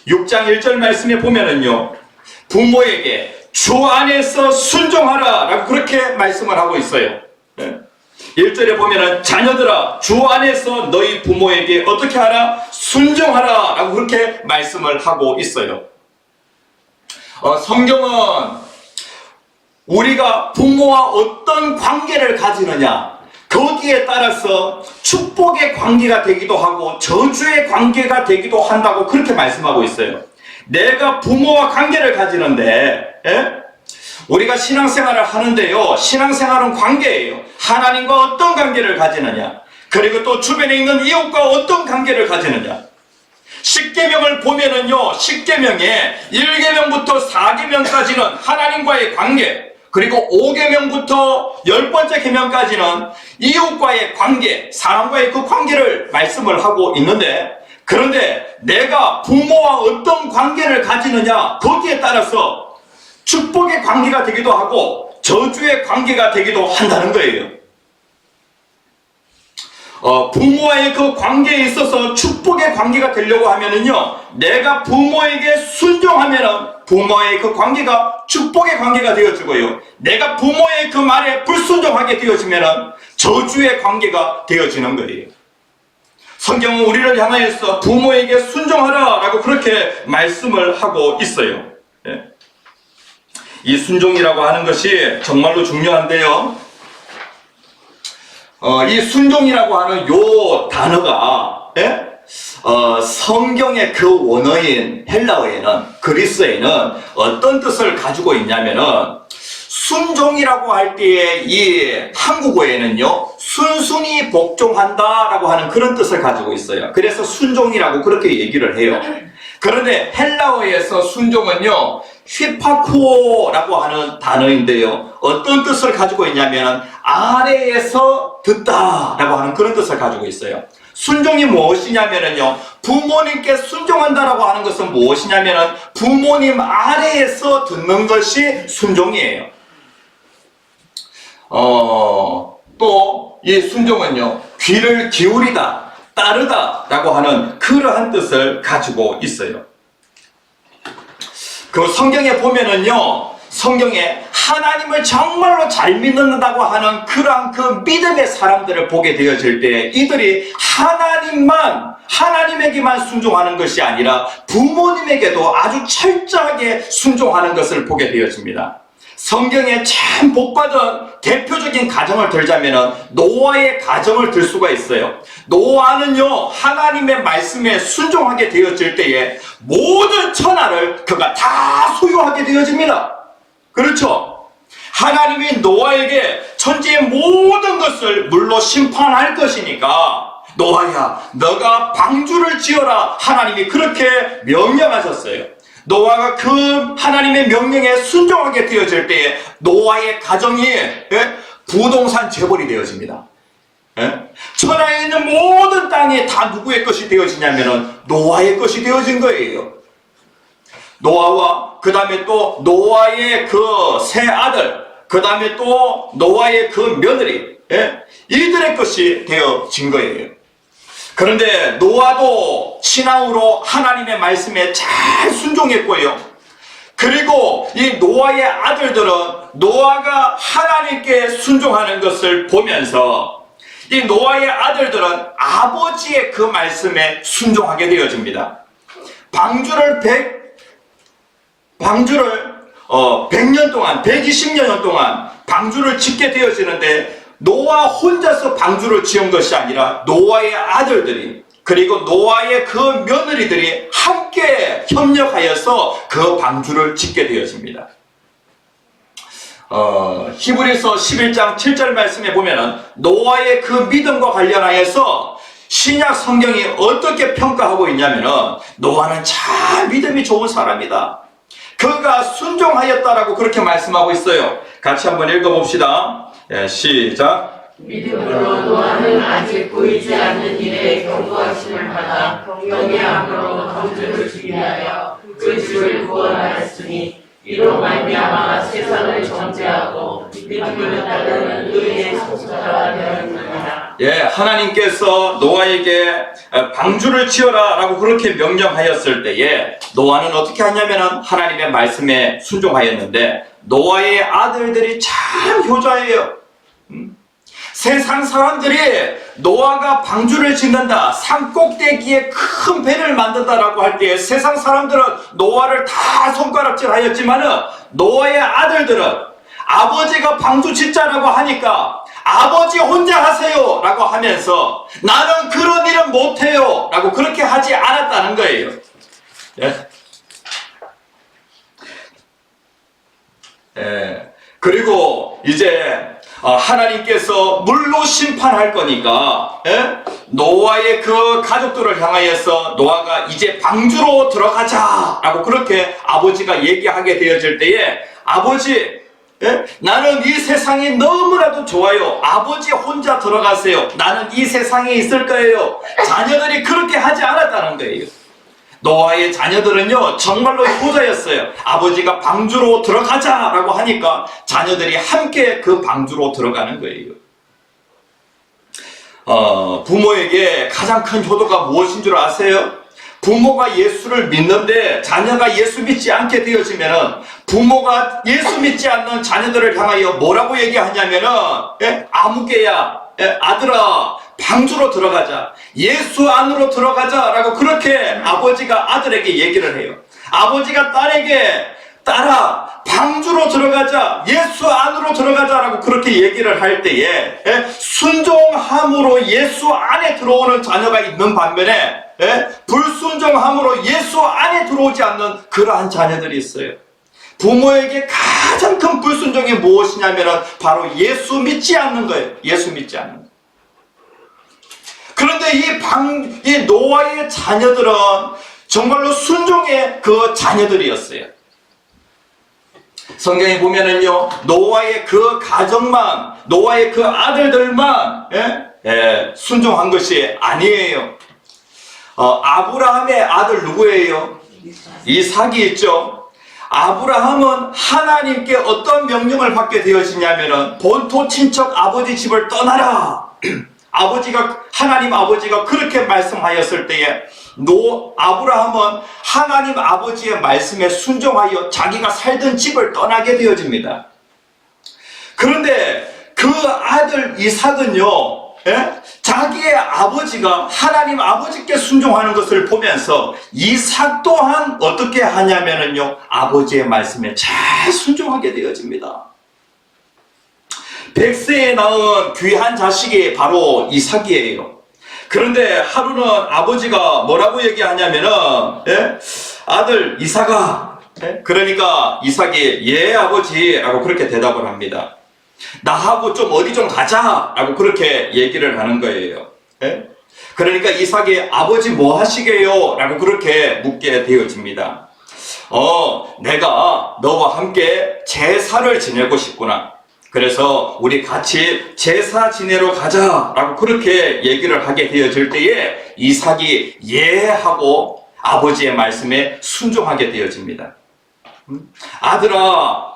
6장 1절 말씀에 보면은요, 부모에게 주 안에서 순종하라 라고 그렇게 말씀을 하고 있어요. 1절에 보면은 자녀들아 주 안에서 너희 부모에게 어떻게 하라? 순종하라 라고 그렇게 말씀을 하고 있어요. 성경은 우리가 부모와 어떤 관계를 가지느냐 거기에 따라서 축복의 관계가 되기도 하고 저주의 관계가 되기도 한다고 그렇게 말씀하고 있어요. 내가 부모와 관계를 가지는데 우리가 신앙생활을 하는데요, 신앙생활은 관계예요. 하나님과 어떤 관계를 가지느냐 그리고 또 주변에 있는 이웃과 어떤 관계를 가지느냐. 10계명을 보면은요, 10계명에 1계명부터 4계명까지는 하나님과의 관계, 그리고 5계명부터 10번째 계명까지는 이웃과의 관계, 사람과의 그 관계를 말씀을 하고 있는데, 그런데 내가 부모와 어떤 관계를 가지느냐 거기에 따라서 축복의 관계가 되기도 하고 저주의 관계가 되기도 한다는 거예요. 부모와의 그 관계에 있어서 축복의 관계가 되려고 하면은요, 내가 부모에게 순종하면은 부모의 그 관계가 축복의 관계가 되어지고요, 내가 부모의 그 말에 불순종하게 되어지면은 저주의 관계가 되어지는 거예요. 성경은 우리를 향하여서 부모에게 순종하라 라고 그렇게 말씀을 하고 있어요. 이 순종이라고 하는 것이 정말로 중요한데요, 이 순종이라고 하는 요 단어가 성경의 그 원어인 헬라어에는, 그리스어에는 어떤 뜻을 가지고 있냐면은, 순종이라고 할 때에 이 한국어에는요, 순순히 복종한다라고 하는 그런 뜻을 가지고 있어요. 그래서 순종이라고 그렇게 얘기를 해요. 그런데 헬라어에서 순종은요, 휘파쿠오라고 하는 단어인데요. 어떤 뜻을 가지고 있냐면 아래에서 듣다라고 하는 그런 뜻을 가지고 있어요. 순종이 무엇이냐면요, 부모님께 순종한다라고 하는 것은 무엇이냐면 부모님 아래에서 듣는 것이 순종이에요. 또 이 순종은요, 귀를 기울이다, 따르다 라고 하는 그러한 뜻을 가지고 있어요. 그 성경에 보면은요, 성경에 하나님을 정말로 잘 믿는다고 하는 그러한 그 믿음의 사람들을 보게 되어질 때 이들이 하나님에게만 순종하는 것이 아니라 부모님에게도 아주 철저하게 순종하는 것을 보게 되어집니다. 성경에 참 복받은 대표적인 가정을 들자면 노아의 가정을 들 수가 있어요. 노아는요, 하나님의 말씀에 순종하게 되어질 때에 모든 천하를 그가 다 소유하게 되어집니다. 그렇죠? 하나님이 노아에게 천지의 모든 것을 물로 심판할 것이니까 노아야, 너가 방주를 지어라, 하나님이 그렇게 명령하셨어요. 노아가 그 하나님의 명령에 순종하게 되어질 때에 노아의 가정이 부동산 재벌이 되어집니다. 천하에 있는 모든 땅이 다 누구의 것이 되어지냐면 노아의 것이 되어진 거예요. 노아와 그 다음에 또 노아의 그 세 아들, 그 다음에 또 노아의 그 며느리, 이들의 것이 되어진 거예요. 그런데 노아도 신앙으로 하나님의 말씀에 잘 순종했고요. 그리고 이 노아의 아들들은 노아가 하나님께 순종하는 것을 보면서 이 노아의 아들들은 아버지의 그 말씀에 순종하게 되어집니다. 방주를 100년 동안, 120년 동안 방주를 짓게 되어지는데 노아 혼자서 방주를 지은 것이 아니라 노아의 아들들이 그리고 노아의 그 며느리들이 함께 협력하여서 그 방주를 짓게 되어집니다. 히브리서 11장 7절 말씀에 보면은 노아의 그 믿음과 관련하여서 신약 성경이 어떻게 평가하고 있냐면은 노아는 참 믿음이 좋은 사람이다. 그가 순종하였다라고 그렇게 말씀하고 있어요. 같이 한번 읽어봅시다. 시작. 믿음으로 노아는 아직 보이지 않는 일에 경고하심을 받아 경외함으로 방주를 지기 위하여 그 집을 구원하였으니 이로 말미암아 세상을 정죄하고 믿음을 따르는 의의 성소가 되었느니라. 하나님께서 노아에게 방주를 지어라 라고 그렇게 명령하였을 때에 노아는 어떻게 하냐면 하나님의 말씀에 순종하였는데 노아의 아들들이 참 효자예요. 세상 사람들이 노아가 방주를 짓는다, 산 꼭대기에 큰 배를 만든다라고 할 때 세상 사람들은 노아를 다 손가락질 하였지만은 노아의 아들들은 아버지가 방주 짓자라고 하니까 아버지 혼자 하세요 라고 하면서 나는 그런 일은 못해요 라고 그렇게 하지 않았다는 거예요. 그리고 이제 하나님께서 물로 심판할 거니까 노아의 그 가족들을 향하여서 노아가 이제 방주로 들어가자 라고 그렇게 아버지가 얘기하게 되어질 때에 아버지, 나는 이 세상이 너무나도 좋아요. 아버지 혼자 들어가세요. 나는 이 세상에 있을 거예요. 자녀들이 그렇게 하지 않았다는 거예요. 노아의 자녀들은요 정말로 효자였어요. 아버지가 방주로 들어가자라고 하니까 자녀들이 함께 그 방주로 들어가는 거예요. 부모에게 가장 큰 효도가 무엇인 줄 아세요? 부모가 예수를 믿는데 자녀가 예수 믿지 않게 되어지면은 부모가 예수 믿지 않는 자녀들을 향하여 뭐라고 얘기하냐면은 아무개야, 아들아 방주로 들어가자, 예수 안으로 들어가자 라고 그렇게 아버지가 아들에게 얘기를 해요. 아버지가 딸에게 딸아 방주로 들어가자, 예수 안으로 들어가자 라고 그렇게 얘기를 할 때에 순종함으로 예수 안에 들어오는 자녀가 있는 반면에 불순종함으로 예수 안에 들어오지 않는 그러한 자녀들이 있어요. 부모에게 가장 큰 불순종이 무엇이냐면 바로 예수 믿지 않는 거예요. 예수 믿지 않는 거예요. 그런데 이 노아의 자녀들은 정말로 순종의 그 자녀들이었어요. 성경에 보면은요, 노아의 그 가정만, 노아의 그 아들들만 순종한 것이 아니에요. 아브라함의 아들 누구예요? 이삭이 있죠. 아브라함은 하나님께 어떤 명령을 받게 되어지냐면은 본토 친척 아버지 집을 떠나라. 하나님 아버지가 그렇게 말씀하였을 때에 아브라함은 하나님 아버지의 말씀에 순종하여 자기가 살던 집을 떠나게 되어집니다. 그런데 그 아들 이삭은요, 자기의 아버지가 하나님 아버지께 순종하는 것을 보면서 이삭 또한 어떻게 하냐면요, 아버지의 말씀에 잘 순종하게 되어집니다. 100세에 낳은 귀한 자식이 바로 이삭이에요. 그런데 하루는 아버지가 뭐라고 얘기하냐면은, 아들 이삭아, 그러니까 이삭이 예 아버지라고 그렇게 대답을 합니다. 나하고 좀 어디 좀 가자 라고 그렇게 얘기를 하는 거예요. 그러니까 이삭이 아버지 뭐 하시게요? 라고 그렇게 묻게 되어집니다. 내가 너와 함께 제사를 지내고 싶구나. 그래서 우리 같이 제사 지내러 가자 라고 그렇게 얘기를 하게 되어질 때에 이삭이 예 하고 아버지의 말씀에 순종하게 되어집니다. 아들아,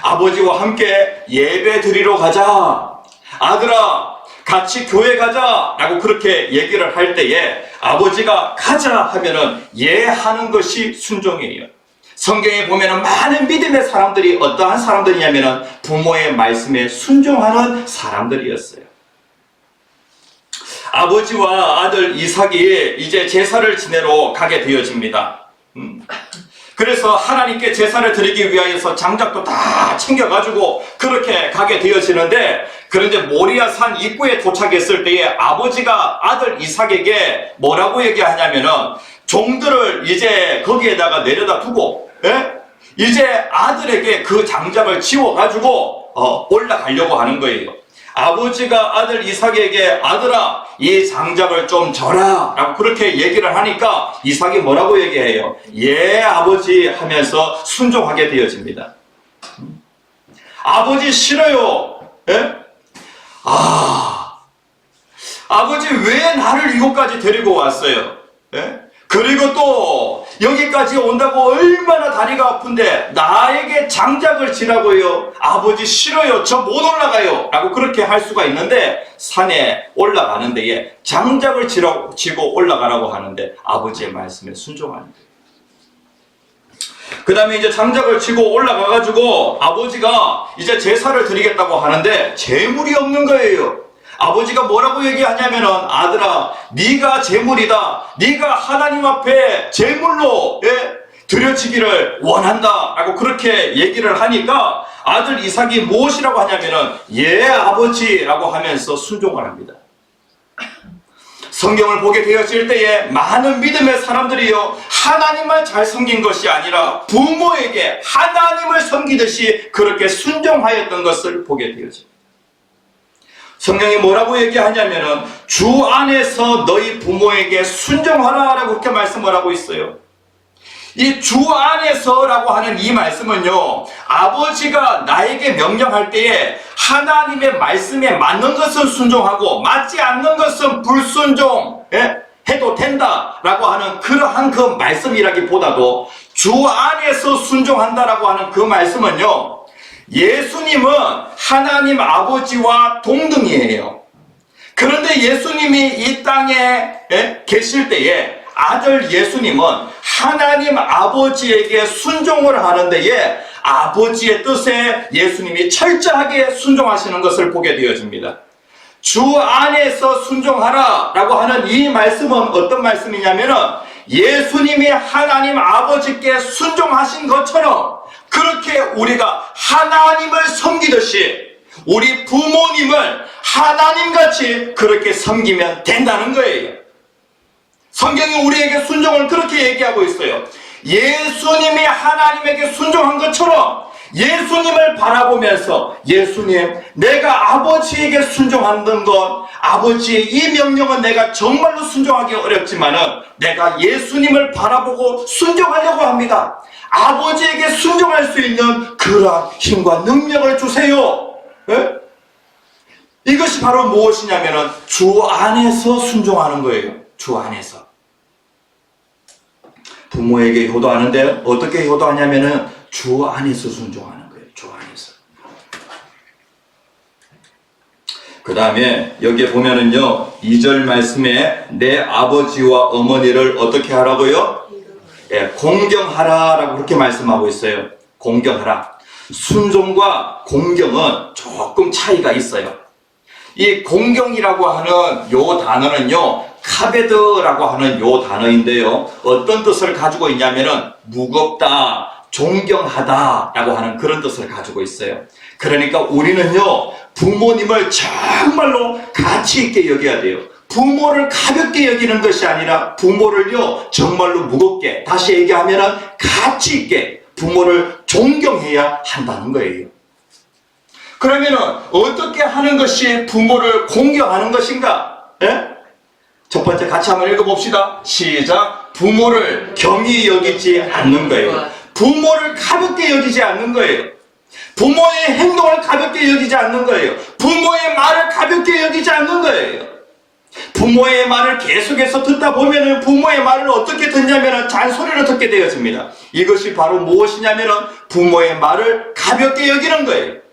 아버지와 함께 예배 드리러 가자. 아들아, 같이 교회 가자 라고 그렇게 얘기를 할 때에 아버지가 가자 하면은 예 하는 것이 순종이에요. 성경에 보면은 많은 믿음의 사람들이 어떠한 사람들이냐면은 부모의 말씀에 순종하는 사람들이었어요. 아버지와 아들 이삭이 이제 제사를 지내러 가게 되어집니다. 그래서 하나님께 제사를 드리기 위하여서 장작도 다 챙겨가지고 그렇게 가게 되어지는데, 그런데 모리아산 입구에 도착했을 때에 아버지가 아들 이삭에게 뭐라고 얘기하냐면은 종들을 이제 거기에다가 내려다 두고, 이제 아들에게 그 장작을 지워가지고 올라가려고 하는 거예요. 아버지가 아들 이삭에게 아들아 이 장작을 좀 줘라 라고 그렇게 얘기를 하니까 이삭이 뭐라고 얘기해요? 예 아버지 하면서 순종하게 되어집니다. 아버지 싫어요. 아버지 왜 나를 이곳까지 데리고 왔어요? 그리고 또 여기까지 온다고 얼마나 다리가 아픈데 나에게 장작을 지라고요? 아버지 싫어요. 저 못 올라가요. 라고 그렇게 할 수가 있는데 산에 올라가는 데에 장작을 지고 올라가라고 하는데 아버지의 말씀에 순종하는 거예요. 그 다음에 이제 장작을 지고 올라가가지고 아버지가 이제 제사를 드리겠다고 하는데 재물이 없는 거예요. 아버지가 뭐라고 얘기하냐면은 아들아 네가 재물이다. 네가 하나님 앞에 재물로 드려지기를 원한다 라고 그렇게 얘기를 하니까 아들 이삭이 무엇이라고 하냐면은 예 아버지 라고 하면서 순종을 합니다. 성경을 보게 되었을 때에 많은 믿음의 사람들이요 하나님만 잘 섬긴 것이 아니라 부모에게 하나님을 섬기듯이 그렇게 순종하였던 것을 보게 되어집니다. 성경이 뭐라고 얘기하냐면은 주 안에서 너희 부모에게 순종하라 라고 그렇게 말씀을 하고 있어요. 이 주 안에서라고 하는 이 말씀은요 아버지가 나에게 명령할 때에 하나님의 말씀에 맞는 것은 순종하고 맞지 않는 것은 불순종 해도 된다라고 하는 그러한 그 말씀이라기보다도 주 안에서 순종한다라고 하는 그 말씀은요 예수님은 하나님 아버지와 동등이에요. 그런데 예수님이 이 땅에 계실 때에 아들 예수님은 하나님 아버지에게 순종을 하는 데에 아버지의 뜻에 예수님이 철저하게 순종하시는 것을 보게 되어집니다. 주 안에서 순종하라 라고 하는 이 말씀은 어떤 말씀이냐면은 예수님이 하나님 아버지께 순종하신 것처럼 그렇게 우리가 하나님을 섬기듯이 우리 부모님을 하나님같이 그렇게 섬기면 된다는 거예요. 성경이 우리에게 순종을 그렇게 얘기하고 있어요. 예수님이 하나님에게 순종한 것처럼 예수님을 바라보면서 예수님, 내가 아버지에게 순종하는 건 아버지의 이 명령은 내가 정말로 순종하기 어렵지만은 내가 예수님을 바라보고 순종하려고 합니다. 아버지에게 순종할 수 있는 그러한 힘과 능력을 주세요. 예? 이것이 바로 무엇이냐면은 주 안에서 순종하는 거예요. 주 안에서. 부모에게 효도하는데 어떻게 효도하냐면은 주 안에서 순종하는 거예요. 주 안에서. 그 다음에 여기에 보면은요, 2절 말씀에 내 아버지와 어머니를 어떻게 하라고요? 예, 공경하라라고 그렇게 말씀하고 있어요. 공경하라. 순종과 공경은 조금 차이가 있어요. 이 공경이라고 하는 요 단어는요, 카베드라고 하는 요 단어인데요, 어떤 뜻을 가지고 있냐면은 무겁다, 존경하다 라고 하는 그런 뜻을 가지고 있어요. 그러니까 우리는요, 부모님을 정말로 가치 있게 여겨야 돼요. 부모를 가볍게 여기는 것이 아니라 부모를요, 정말로 무겁게, 다시 얘기하면은 가치 있게 부모를 존경해야 한다는 거예요. 그러면은 어떻게 하는 것이 부모를 공경하는 것인가? 예? 첫 번째 같이 한번 읽어봅시다. 시작. 부모를 경히 여기지 않는 거예요. 부모를 가볍게 여기지 않는 거예요. 부모의 행동을 가볍게 여기지 않는 거예요. 부모의 말을 가볍게 여기지 않는 거예요. 부모의 말을 계속해서 듣다 보면은 부모의 말을 어떻게 듣냐면은 잔소리로 듣게 되어집니다. 이것이 바로 무엇이냐면은 부모의 말을 가볍게 여기는 거예요.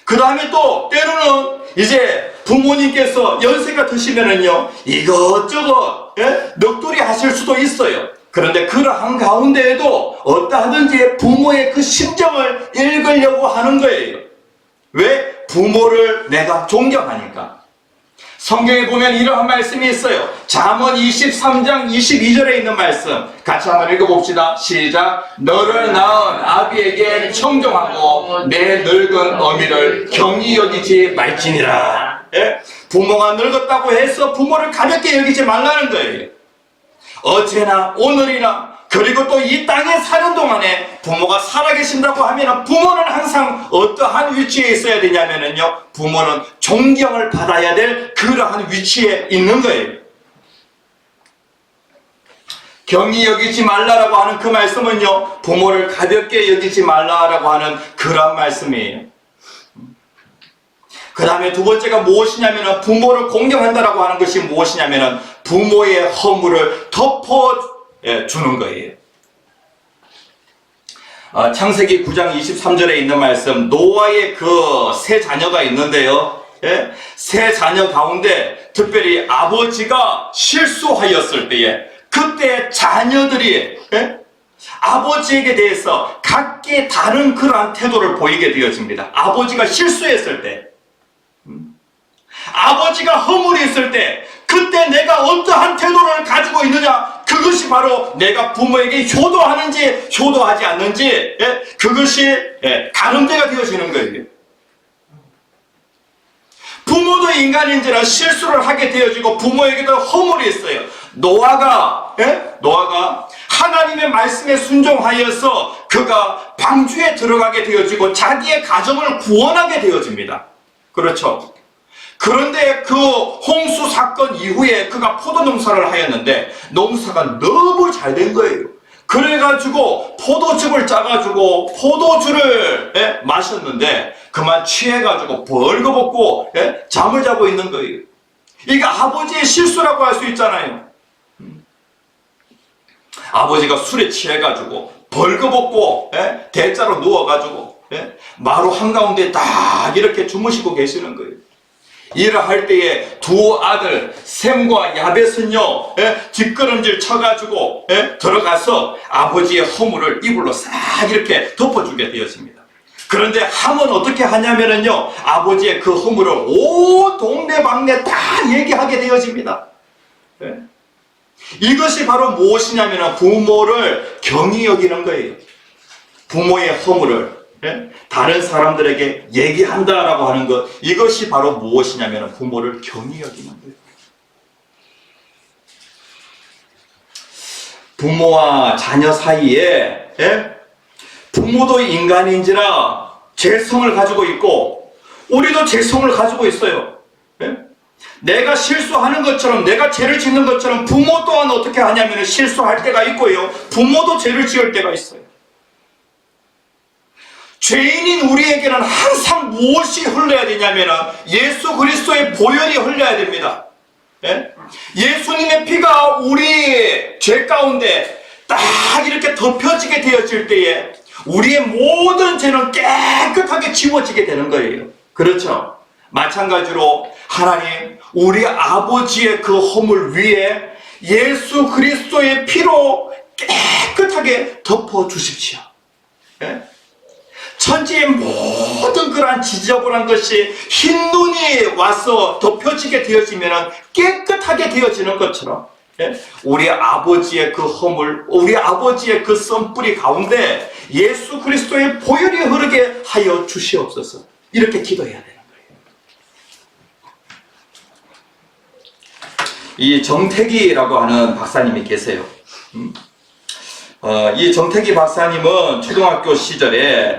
그 다음에 또 때로는 이제 부모님께서 연세가 드시면은요, 이것저것 넋두리 하실 수도 있어요. 그런데 그러한 가운데에도 어떠하든지 부모의 그 심정을 읽으려고 하는 거예요. 왜? 부모를 내가 존경하니까. 성경에 보면 이러한 말씀이 있어요. 잠언 23장 22절에 있는 말씀 같이 한번 읽어봅시다. 시작. 너를 낳은 아비에게 청종하고 내 늙은 어미를 경히 여기지 말지니라. 예? 부모가 늙었다고 해서 부모를 가볍게 여기지 말라는 거예요. 어제나 오늘이나 그리고 또 이 땅에 사는 동안에 부모가 살아계신다고 하면 부모는 항상 어떠한 위치에 있어야 되냐면요, 부모는 존경을 받아야 될 그러한 위치에 있는 거예요. 경히 여기지 말라라고 하는 그 말씀은요, 부모를 가볍게 여기지 말라라고 하는 그런 말씀이에요. 그 다음에 두 번째가 무엇이냐면 부모를 공경한다라고 하는 것이 무엇이냐면 부모의 허물을 덮어주는 거예요. 창세기 9장 23절에 있는 말씀, 노아의 그 세 자녀가 있는데요, 세 자녀 가운데 특별히 아버지가 실수하였을 때에 그때 자녀들이 아버지에게 대해서 각기 다른 그러한 태도를 보이게 되어집니다. 아버지가 실수했을 때, 아버지가 허물이 있을 때 그때 내가 어떠한 태도를 가지고 있느냐, 그것이 바로 내가 부모에게 효도하는지 효도하지 않는지, 그것이 가늠대가 되어지는 거예요. 부모도 인간인지라 실수를 하게 되어지고 부모에게도 허물이 있어요. 노아가 하나님의 말씀에 순종하여서 그가 방주에 들어가게 되어지고 자기의 가정을 구원하게 되어집니다. 그렇죠. 그런데 그 홍수 사건 이후에 그가 포도 농사를 하였는데 농사가 너무 잘 된 거예요. 그래가지고 포도즙을 짜가지고 포도주를 마셨는데 그만 취해가지고 벌거벗고 잠을 자고 있는 거예요. 이게 아버지의 실수라고 할 수 있잖아요. 아버지가 술에 취해가지고 벌거벗고 대자로 누워가지고 마루 한가운데 딱 이렇게 주무시고 계시는 거예요. 이러할 때에 두 아들 셈과 야벳은요, 뒷걸음질 쳐가지고 들어가서 아버지의 허물을 이불로 싹 이렇게 덮어주게 되었습니다. 그런데 함은 어떻게 하냐면요, 아버지의 그 허물을 온 동네방네 다 얘기하게 되어집니다. 이것이 바로 무엇이냐면 부모를 경히 여기는 거예요. 부모의 허물을 다른 사람들에게 얘기한다라고 하는 것, 이것이 바로 무엇이냐면 부모를 경히 여기는 거예요. 부모와 자녀 사이에 부모도 인간인지라 죄성을 가지고 있고 우리도 죄성을 가지고 있어요. 예? 내가 실수하는 것처럼, 내가 죄를 짓는 것처럼 부모 또한 어떻게 하냐면 실수할 때가 있고요, 부모도 죄를 지을 때가 있어요. 죄인인 우리에게는 항상 무엇이 흘러야 되냐면 예수 그리스도의 보혈이 흘러야 됩니다. 예? 예수님의 피가 우리 죄 가운데 딱 이렇게 덮여지게 되어질 때에 우리의 모든 죄는 깨끗하게 지워지게 되는 거예요. 그렇죠? 마찬가지로 하나님, 우리 아버지의 그 허물 위에 예수 그리스도의 피로 깨끗하게 덮어주십시오. 예? 천지의 모든 그러한 지저분한 것이 흰 눈이 와서 덮여지게 되어지면 깨끗하게 되어지는 것처럼, 예? 우리 아버지의 그 허물, 우리 아버지의 그 썬뿌리 가운데 예수 그리스도의 보혈이 흐르게 하여 주시옵소서. 이렇게 기도해야 되는 거예요. 이 정택이라고 하는 박사님이 계세요. 이 정택이 박사님은 초등학교 시절에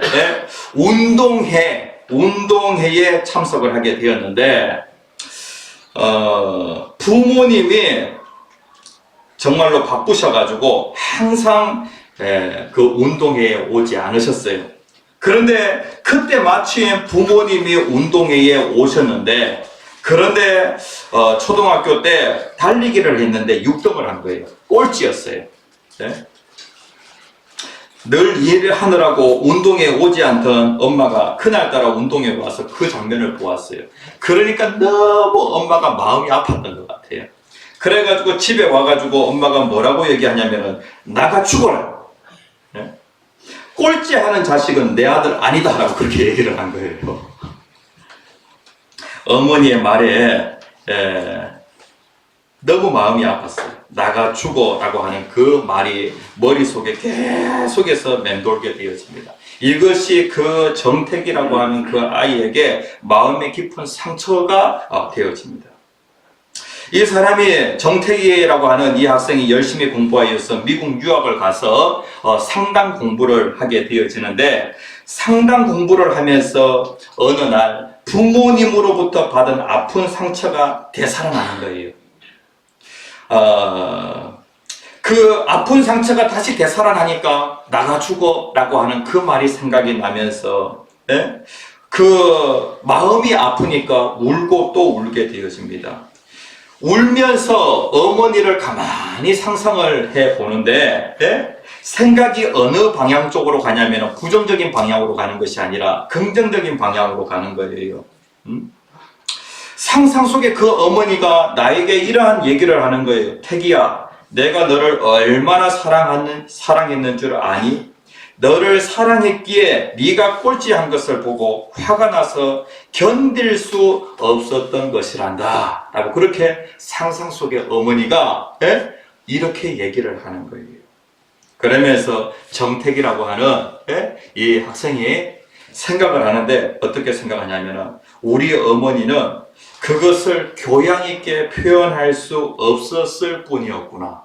운동회에 참석을 하게 되었는데, 부모님이 정말로 바쁘셔가지고 항상 그 운동회에 오지 않으셨어요. 그런데 그때 마침 부모님이 운동회에 오셨는데, 그런데 초등학교 때 달리기를 했는데 6등을 한 거예요. 꼴찌였어요. 네? 늘 일을 하느라고 운동회에 오지 않던 엄마가 그날따라 운동회에 와서 그 장면을 보았어요. 그러니까 너무 엄마가 마음이 아팠던 것 같아요. 그래가지고 집에 와가지고 엄마가 뭐라고 얘기하냐면은 나가 죽어라. 네? 꼴찌하는 자식은 내 아들 아니다라고 그렇게 얘기를 한 거예요. 어머니의 말에 너무 마음이 아팠어요. 나가 죽어라고 하는 그 말이 머릿속에 계속해서 맴돌게 되어집니다. 이것이 그 정택이라고 하는 그 아이에게 마음의 깊은 상처가 되어집니다. 이 사람이, 정택이라고 하는 이 학생이 열심히 공부하여서 미국 유학을 가서 상당 공부를 하게 되어지는데, 상당 공부를 하면서 어느 날 부모님으로부터 받은 아픈 상처가 되살아나는 거예요. 그 아픈 상처가 다시 되살아나니까 나가 죽어 라고 하는 그 말이 생각이 나면서, 네? 그 마음이 아프니까 울고 또 울게 되어집니다. 울면서 어머니를 가만히 상상을 해 보는데, 네? 생각이 어느 방향 쪽으로 가냐면 부정적인 방향으로 가는 것이 아니라 긍정적인 방향으로 가는 거예요. 상상 속에 그 어머니가 나에게 이러한 얘기를 하는 거예요. 태기야, 내가 너를 얼마나 사랑했는 줄 아니? 너를 사랑했기에 네가 꼴찌한 것을 보고 화가 나서 견딜 수 없었던 것이란다 라고, 그렇게 상상 속에 어머니가 이렇게 얘기를 하는 거예요. 그러면서 정택이라고 하는 이 학생이 생각을 하는데, 어떻게 생각하냐면 우리 어머니는 그것을 교양 있게 표현할 수 없었을 뿐이었구나.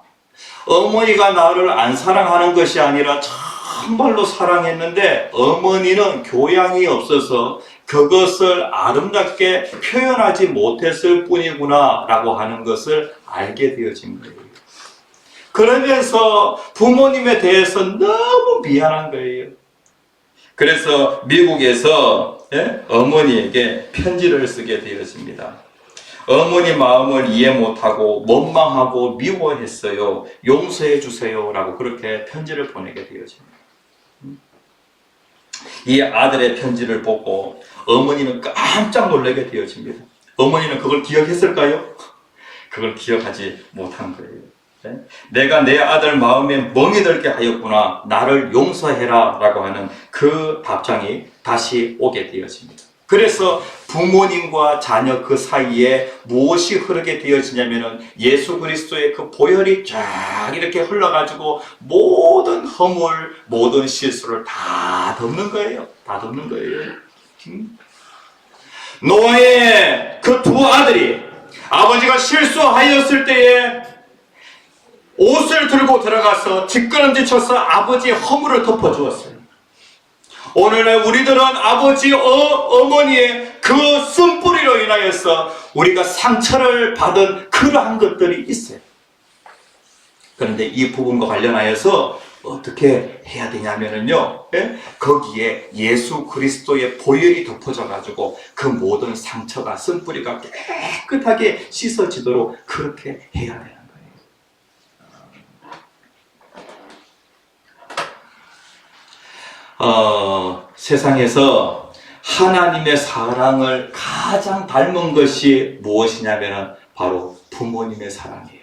어머니가 나를 안 사랑하는 것이 아니라 정말로 사랑했는데 어머니는 교양이 없어서 그것을 아름답게 표현하지 못했을 뿐이구나 라고 하는 것을 알게 되어진 거예요. 그러면서 부모님에 대해서 너무 미안한 거예요. 그래서 미국에서 어머니에게 편지를 쓰게 되었습니다. 어머니 마음을 이해 못하고 원망하고 미워했어요. 용서해 주세요 라고 그렇게 편지를 보내게 되어집니다. 이 아들의 편지를 보고 어머니는 깜짝 놀라게 되어집니다. 어머니는 그걸 기억했을까요? 그걸 기억하지 못한 거예요. 내가 내 아들 마음에 멍이 들게 하였구나, 나를 용서해라 라고 하는 그 답장이 다시 오게 되어집니다. 그래서 부모님과 자녀 그 사이에 무엇이 흐르게 되어지냐면 예수 그리스도의 그 보혈이 쫙 이렇게 흘러가지고 모든 허물, 모든 실수를 다 덮는 거예요. 다 덮는 거예요. 노아의 그 두 아들이 아버지가 실수하였을 때에 옷을 들고 들어가서 뒷걸음질 쳐서 아버지의 허물을 덮어주었어요. 오늘날 우리들은 아버지, 어머니의 그 쓴뿌리로 인하여서 우리가 상처를 받은 그러한 것들이 있어요. 그런데 이 부분과 관련하여서 어떻게 해야 되냐면요, 거기에 예수 그리스도의 보혈이 덮어져 가지고 그 모든 상처가, 쓴뿌리가 깨끗하게 씻어지도록 그렇게 해야 되는 거예요. 세상에서 하나님의 사랑을 가장 닮은 것이 무엇이냐면 바로 부모님의 사랑이에요.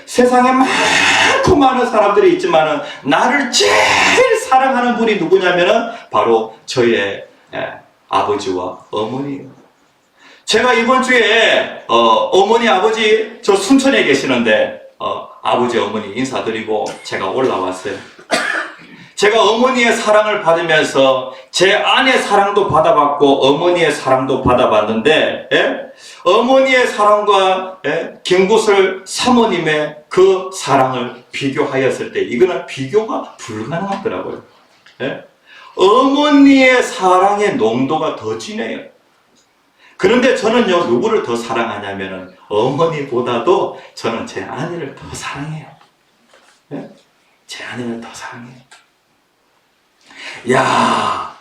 세상에 많고 많은 사람들이 있지만 나를 제일 사랑하는 분이 누구냐면 바로 저의 아버지와 어머니예요. 제가 이번 주에 어머니, 아버지 저 순천에 계시는데 아버지, 어머니 인사드리고 제가 올라왔어요. 제가 어머니의 사랑을 받으면서 제 아내 사랑도 받아봤고 어머니의 사랑도 받아봤는데, 어머니의 사랑과 김구슬 사모님의 그 사랑을 비교하였을 때 이거는 비교가 불가능하더라고요. 어머니의 사랑의 농도가 더 진해요. 그런데 저는요, 누구를 더 사랑하냐면은 어머니보다도 저는 제 아내를 더 사랑해요. 제 아내를 더 사랑해요. 야,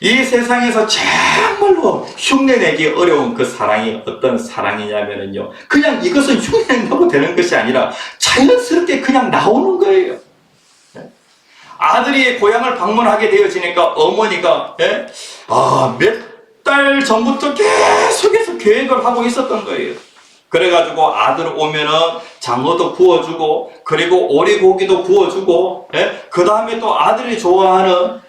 이 세상에서 정말로 흉내내기 어려운 그 사랑이 어떤 사랑이냐면요, 그냥 이것은 흉내내고 되는 것이 아니라 자연스럽게 그냥 나오는 거예요. 아들이 고향을 방문하게 되어지니까 어머니가 몇 달 전부터 계속해서 계획을 하고 있었던 거예요. 그래가지고 아들 오면은 장어도 구워주고, 그리고 오리고기도 구워주고, 그 다음에 또 아들이 좋아하는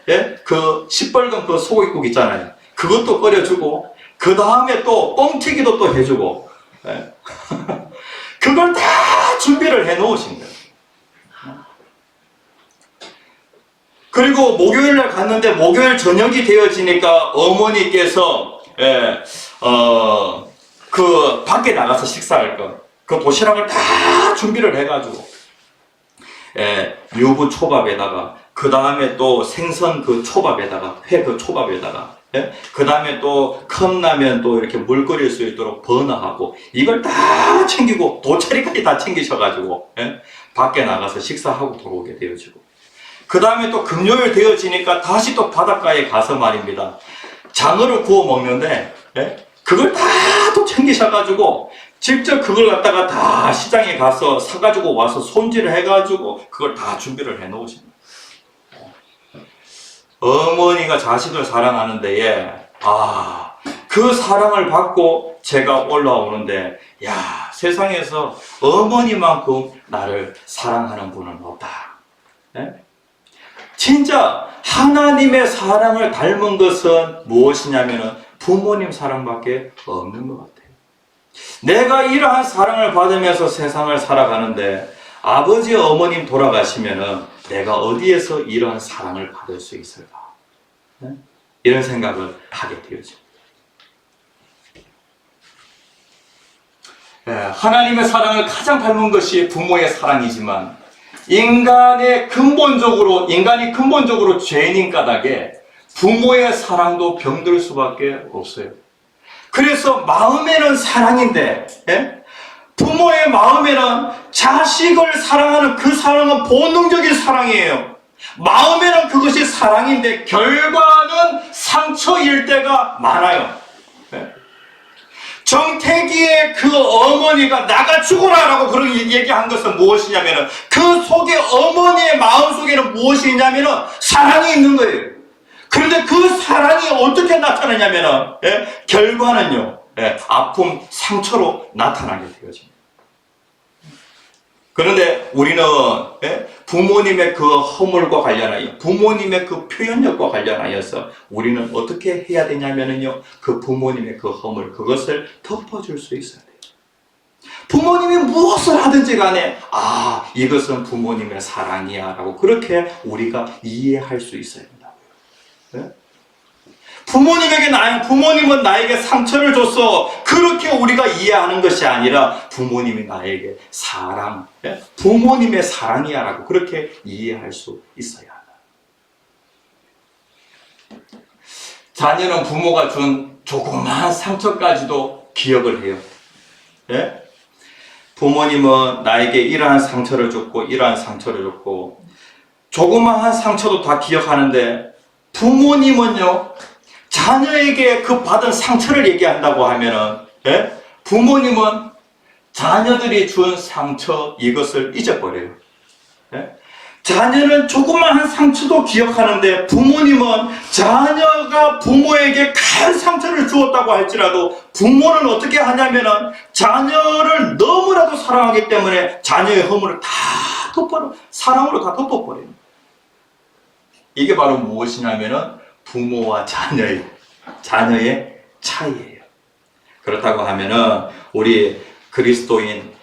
그 시뻘건 그 소고기국 있잖아요. 그것도 끓여주고, 그 다음에 또 뻥튀기도 또 해주고, 그걸 다 준비를 해 놓으신 거예요. 그리고 목요일날 갔는데 목요일 저녁이 되어지니까 어머니께서 그 밖에 나가서 식사할 거, 그 도시락을 다 준비를 해가지고 유부 초밥에다가, 그 다음에 또 생선 그 초밥에다가, 회 그 초밥에다가, 그 다음에 또 컵라면 또 이렇게 물 끓일 수 있도록 버너하고 이걸 다 챙기고 돗자리까지 다 챙기셔가지고 밖에 나가서 식사하고 들어오게 되어지고, 그 다음에 또 금요일 되어지니까 다시 또 바닷가에 가서 말입니다, 장어를 구워 먹는데 그걸 다 또 챙기셔가지고 직접 그걸 갖다가 다 시장에 가서 사가지고 와서 손질을 해가지고 그걸 다 준비를 해 놓으십니다. 어머니가 자식을 사랑하는데 그 사랑을 받고 제가 올라오는데, 야, 세상에서 어머니만큼 나를 사랑하는 분은 없다. 진짜 하나님의 사랑을 닮은 것은 무엇이냐면 부모님 사랑밖에 없는 것 같아요. 내가 이러한 사랑을 받으면서 세상을 살아가는데 아버지, 어머님 돌아가시면은 내가 어디에서 이러한 사랑을 받을 수 있을까? 이런 생각을 하게 되죠. 하나님의 사랑을 가장 닮은 것이 부모의 사랑이지만 인간이 근본적으로 죄인인 까닭에 부모의 사랑도 병들 수밖에 없어요. 그래서 마음에는 사랑인데 부모의 마음에는 자식을 사랑하는 그 사랑은 본능적인 사랑이에요. 마음에는 그것이 사랑인데 결과는 상처일 때가 많아요. 정태기의 그 어머니가 나가 죽어라 라고 그런 얘기한 것은 무엇이냐면 그 속에 어머니의 마음속에는 무엇이 있냐면 사랑이 있는 거예요. 그런데 그 사랑이 어떻게 나타나냐면 결과는요, 아픔, 상처로 나타나게 되어집니다. 그런데 우리는 부모님의 그 허물과 관련하여, 부모님의 그 표현력과 관련하여서 우리는 어떻게 해야 되냐면요, 그 부모님의 그 허물, 그것을 덮어줄 수 있어야 돼요. 부모님이 무엇을 하든지 간에 이것은 부모님의 사랑이야 라고 그렇게 우리가 이해할 수 있어야 된다고요. 부모님은 나에게 상처를 줬어, 그렇게 우리가 이해하는 것이 아니라 부모님이 나에게 사랑, 부모님의 사랑이야 라고 그렇게 이해할 수 있어야 한다. 자녀는 부모가 준 조그마한 상처까지도 기억을 해요. 예? 부모님은 나에게 이러한 상처를 줬고 이러한 상처를 줬고 조그마한 상처도 다 기억하는데 부모님은요, 자녀에게 그 받은 상처를 얘기한다고 하면은, 예? 부모님은 자녀들이 준 상처 이것을 잊어버려요. 예? 자녀는 조그마한 상처도 기억하는데 부모님은 자녀가 부모에게 큰 상처를 주었다고 할지라도 부모는 어떻게 하냐면은 자녀를 너무나도 사랑하기 때문에 자녀의 허물을 다 사랑으로 다 덮어버려요. 이게 바로 무엇이냐면은 부모와 자녀의 차이예요. 그렇다고 하면은 우리 그리스도인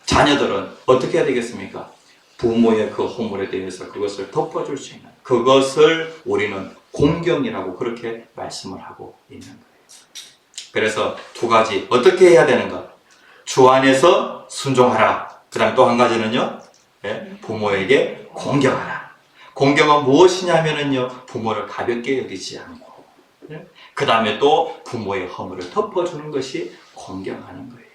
자녀들은 어떻게 해야 되겠습니까? 부모의 그 허물에 대해서 그것을 덮어줄 수 있는, 그것을 우리는 공경이라고 그렇게 말씀을 하고 있는 거예요. 그래서 두 가지 어떻게 해야 되는가? 주 안에서 순종하라. 그 다음 또 한 가지는요, 부모에게 공경하라. 공경은 무엇이냐면은요, 부모를 가볍게 여기지 않고, 그 다음에 또 부모의 허물을 덮어주는 것이 공경하는 거예요.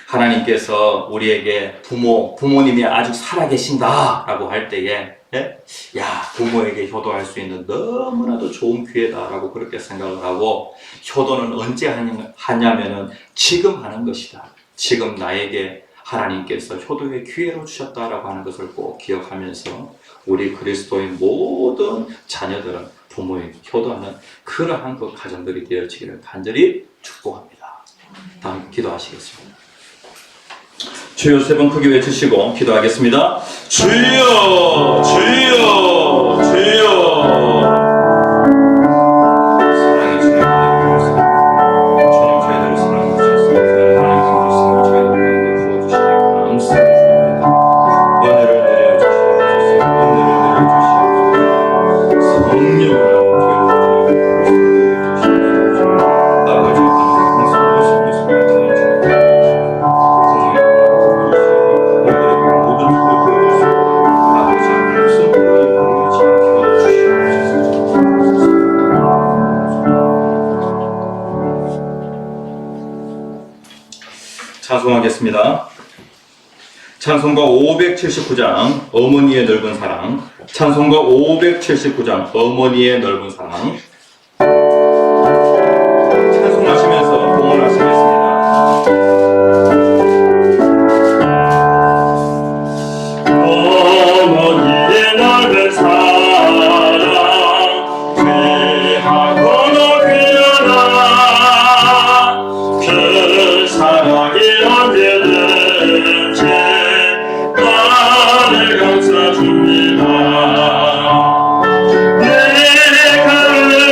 하나님께서 우리에게 부모님이 아직 살아계신다라고 할 때에, 부모에게 효도할 수 있는 너무나도 좋은 기회다라고 그렇게 생각을 하고, 효도는 언제 하냐면은 지금 하는 것이다. 지금 나에게 하나님께서 효도의 기회로 주셨다라고 하는 것을 꼭 기억하면서 우리 그리스도인 모든 자녀들은 부모에게 효도하는 그러한 그 가정들이 되어지기를 간절히 축복합니다. 다음 기도하시겠습니다. 주여 세 번 크게 외치시고 기도하겠습니다. 주여, 주여, 주여. 사랑의 주님, 주님 저희들을 사랑해 주셨습니다. 하나님 그리스도를 저희들 가운데 부어주시니 감사합니다. 은혜를 내려주시옵소서. 은혜를 내려주시옵소서. 성령을 찬송하겠습니다. 찬송가 579장 어머니의 넓은 사랑. 찬송가 579장 어머니의 넓은 사랑. 찬송하시면서 봉헌하시겠습니다. 어머니의 넓은 사랑 귀하고도 귀하다. 그 사랑이 언제든지 나를 감싸줍니다. 내 가을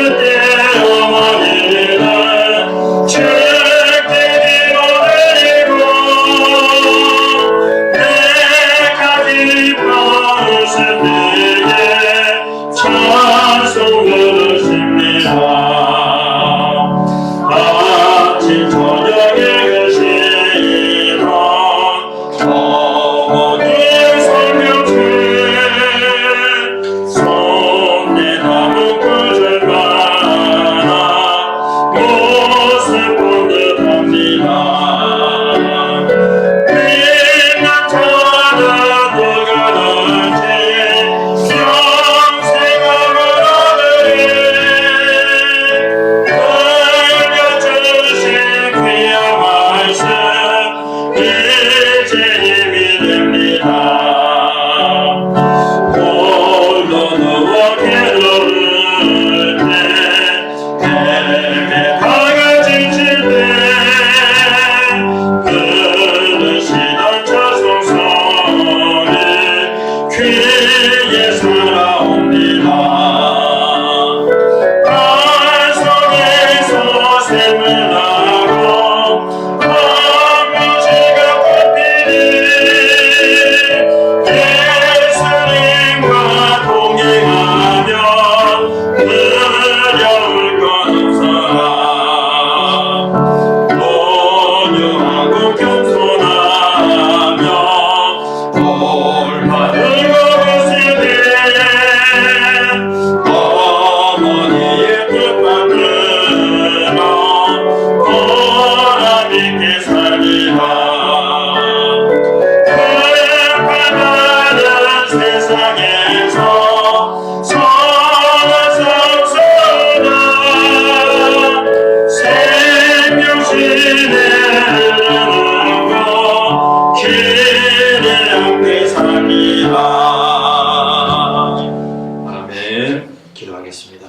기도하겠습니다.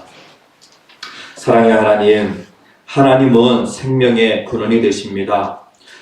사랑의 하나님, 하나님은 생명의 근원이 되십니다.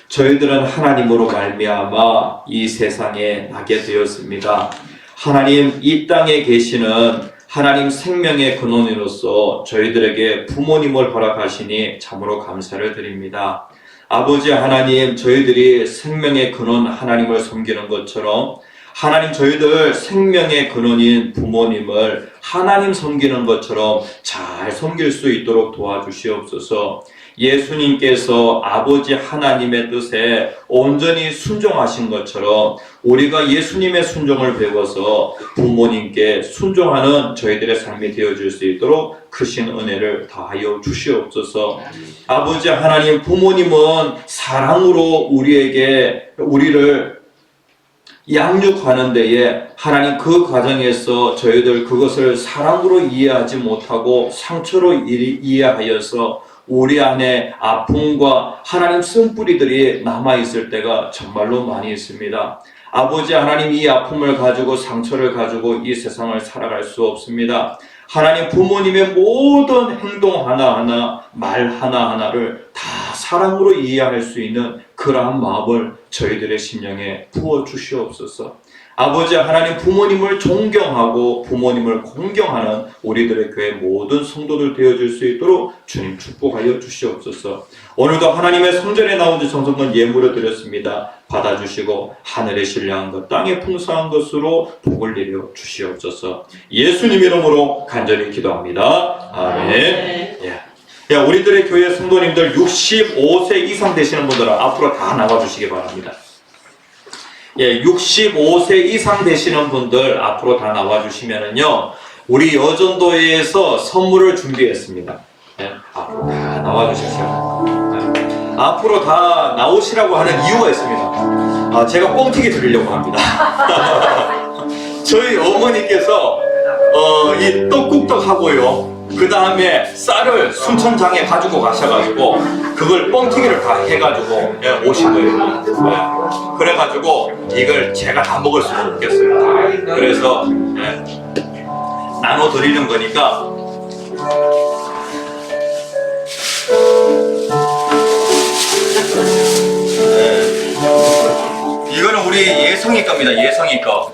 저희들은 하나님으로 말미암아 이 세상에 나게 되었습니다. 하나님, 이 땅에 계시는 하나님 생명의 근원으로서 저희들에게 부모님을 허락하시니 참으로 감사를 드립니다. 아버지 하나님, 저희들이 생명의 근원 하나님을 섬기는 것처럼 하나님, 저희들 생명의 근원인 부모님을 하나님 섬기는 것처럼 잘 섬길 수 있도록 도와주시옵소서. 예수님께서 아버지 하나님의 뜻에 온전히 순종하신 것처럼 우리가 예수님의 순종을 배워서 부모님께 순종하는 저희들의 삶이 되어질 수 있도록 크신 은혜를 다하여 주시옵소서. 아버지 하나님, 부모님은 사랑으로 우리를 양육하는 데에 하나님 그 과정에서 저희들 그것을 사랑으로 이해하지 못하고 상처로 이해하여서 우리 안에 아픔과 하나님 쓴뿌리들이 남아있을 때가 정말로 많이 있습니다. 아버지 하나님, 이 아픔을 가지고 상처를 가지고 이 세상을 살아갈 수 없습니다. 하나님, 부모님의 모든 행동 하나하나, 말 하나하나를 다 사랑으로 이해할 수 있는 그러한 마음을 저희들의 심령에 부어 주시옵소서. 아버지 하나님, 부모님을 존경하고 부모님을 공경하는 우리들의 교회 모든 성도들 되어줄 수 있도록 주님 축복하여 주시옵소서. 오늘도 하나님의 성전에 나온 정성은 예물을 드렸습니다. 받아주시고 하늘에 신령한 것, 땅에 풍성한 것으로 복을 내려 주시옵소서. 예수님 이름으로 간절히 기도합니다. 아멘. 예. 우리들의 교회 성도님들 65세 이상 되시는 분들은 앞으로 다 나와주시기 바랍니다. 65세 이상 되시는 분들 앞으로 다 나와주시면은요, 우리 여전도회에서 선물을 준비했습니다. 앞으로 다 나와주십시오. 앞으로 다 나오시라고 하는 이유가 있습니다. 제가 뻥튀기 드리려고 합니다. 저희 어머니께서 이 떡국떡하고요, 그 다음에 쌀을 순천장에 가지고 가셔가지고 그걸 뻥튀기를 다 해가지고 오신 거예요. 그래가지고 이걸 제가 다 먹을 수가 없겠어요. 그래서 나눠 드리는 거니까 이거는 우리 예성이 겁니다. 예성이 거.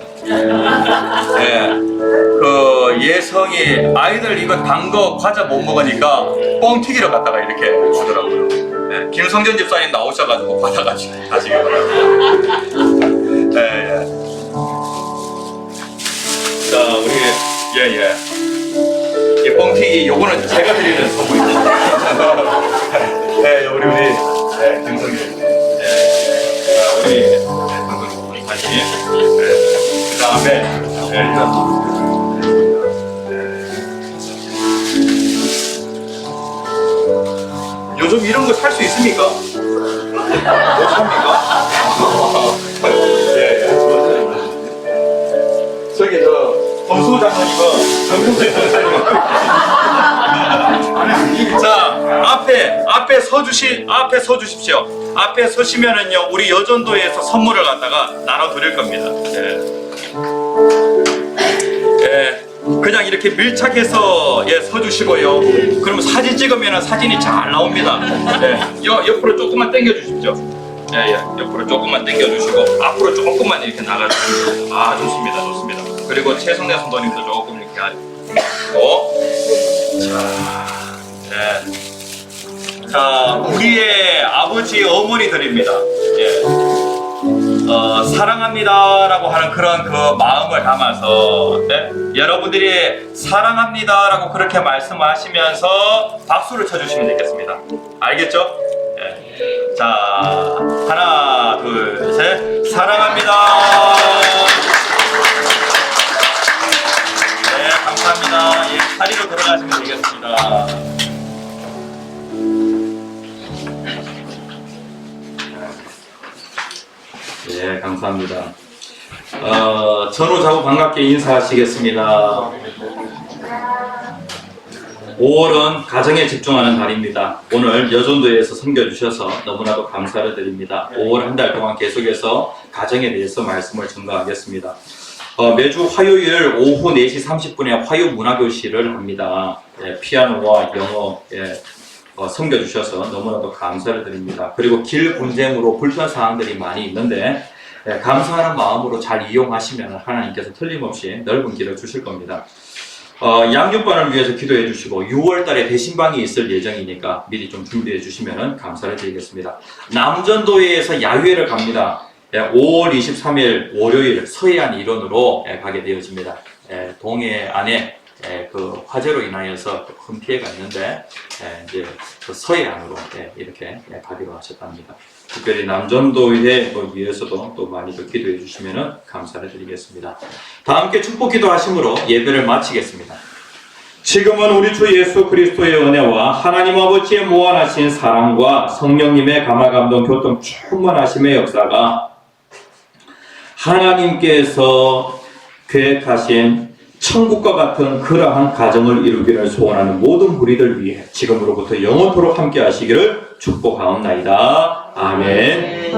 그 예성이 아이들 이거 단 거 과자 못 먹으니까 뻥튀기를 갖다가 이렇게 주더라고요. 김성전 집사님 나오셔가지고 받아가지고 가시기 바랍니다. 자, 우리 이 뻥튀기 요거는 제가 드리는 선물입니다. 우리 김성전 우리 다시 그 다음에 요즘 이런 거 살 수 있습니까? 못 삽니까? 저기 범수 장로님은 정승재 선생님. 자, 앞에 서주십시오. 앞에 서시면은요, 우리 여전도에서 선물을 갖다가 나눠 드릴 겁니다. 그냥 이렇게 밀착해서 서주시고요. 그러면 사진 찍으면 사진이 잘 나옵니다. 옆으로 조금만 당겨 주십시오. 옆으로 조금만 당겨 주시고 앞으로 조금만 이렇게 나가주시면 좋습니다. 그리고 최성래 선도님도 조금 이렇게 하시고, 자, 우리의 아버지 어머니들입니다. 사랑합니다라고 하는 그런 그 마음을 담아서 여러분들이 사랑합니다라고 그렇게 말씀하시면서 박수를 쳐주시면 되겠습니다. 알겠죠? 자, 하나, 둘, 셋, 사랑합니다. 감사합니다. 자리로 들어가시면 되겠습니다. 감사합니다. 전후좌우 반갑게 인사하시겠습니다. 5월은 가정에 집중하는 달입니다. 오늘 여전도에서 섬겨주셔서 너무나도 감사를 드립니다. 5월 한 달 동안 계속해서 가정에 대해서 말씀을 전가하겠습니다. 매주 화요일 오후 4시 30분에 화요 문화교실을 합니다. 피아노와 영어 섬겨주셔서 너무나도 감사를 드립니다. 그리고 길 분쟁으로 불편사항들이 많이 있는데 감사하는 마음으로 잘 이용하시면 하나님께서 틀림없이 넓은 길을 주실 겁니다. 양육반을 위해서 기도해 주시고 6월 달에 대신방이 있을 예정이니까 미리 좀 준비해 주시면 감사를 드리겠습니다. 남전도회에서 야유회를 갑니다. 5월 23일 월요일 서해안 일원으로 가게 되어집니다. 동해 안에 그 화재로 인하여서 큰 피해가 있는데 이제 그 서해안으로 이렇게 가기로 하셨답니다. 특별히 남전도회 위해서도 또 많이들 기도해 주시면 감사를 드리겠습니다. 다 함께 축복 기도하심으로 예배를 마치겠습니다. 지금은 우리 주 예수 그리스도의 은혜와 하나님 아버지의 무한하신 사랑과 성령님의 감화감동 교통 충만하심의 역사가 하나님께서 계획하신 천국과 같은 그러한 가정을 이루기를 소원하는 모든 무리들 위해 지금으로부터 영원토록 함께 하시기를 축복하옵나이다. 아멘.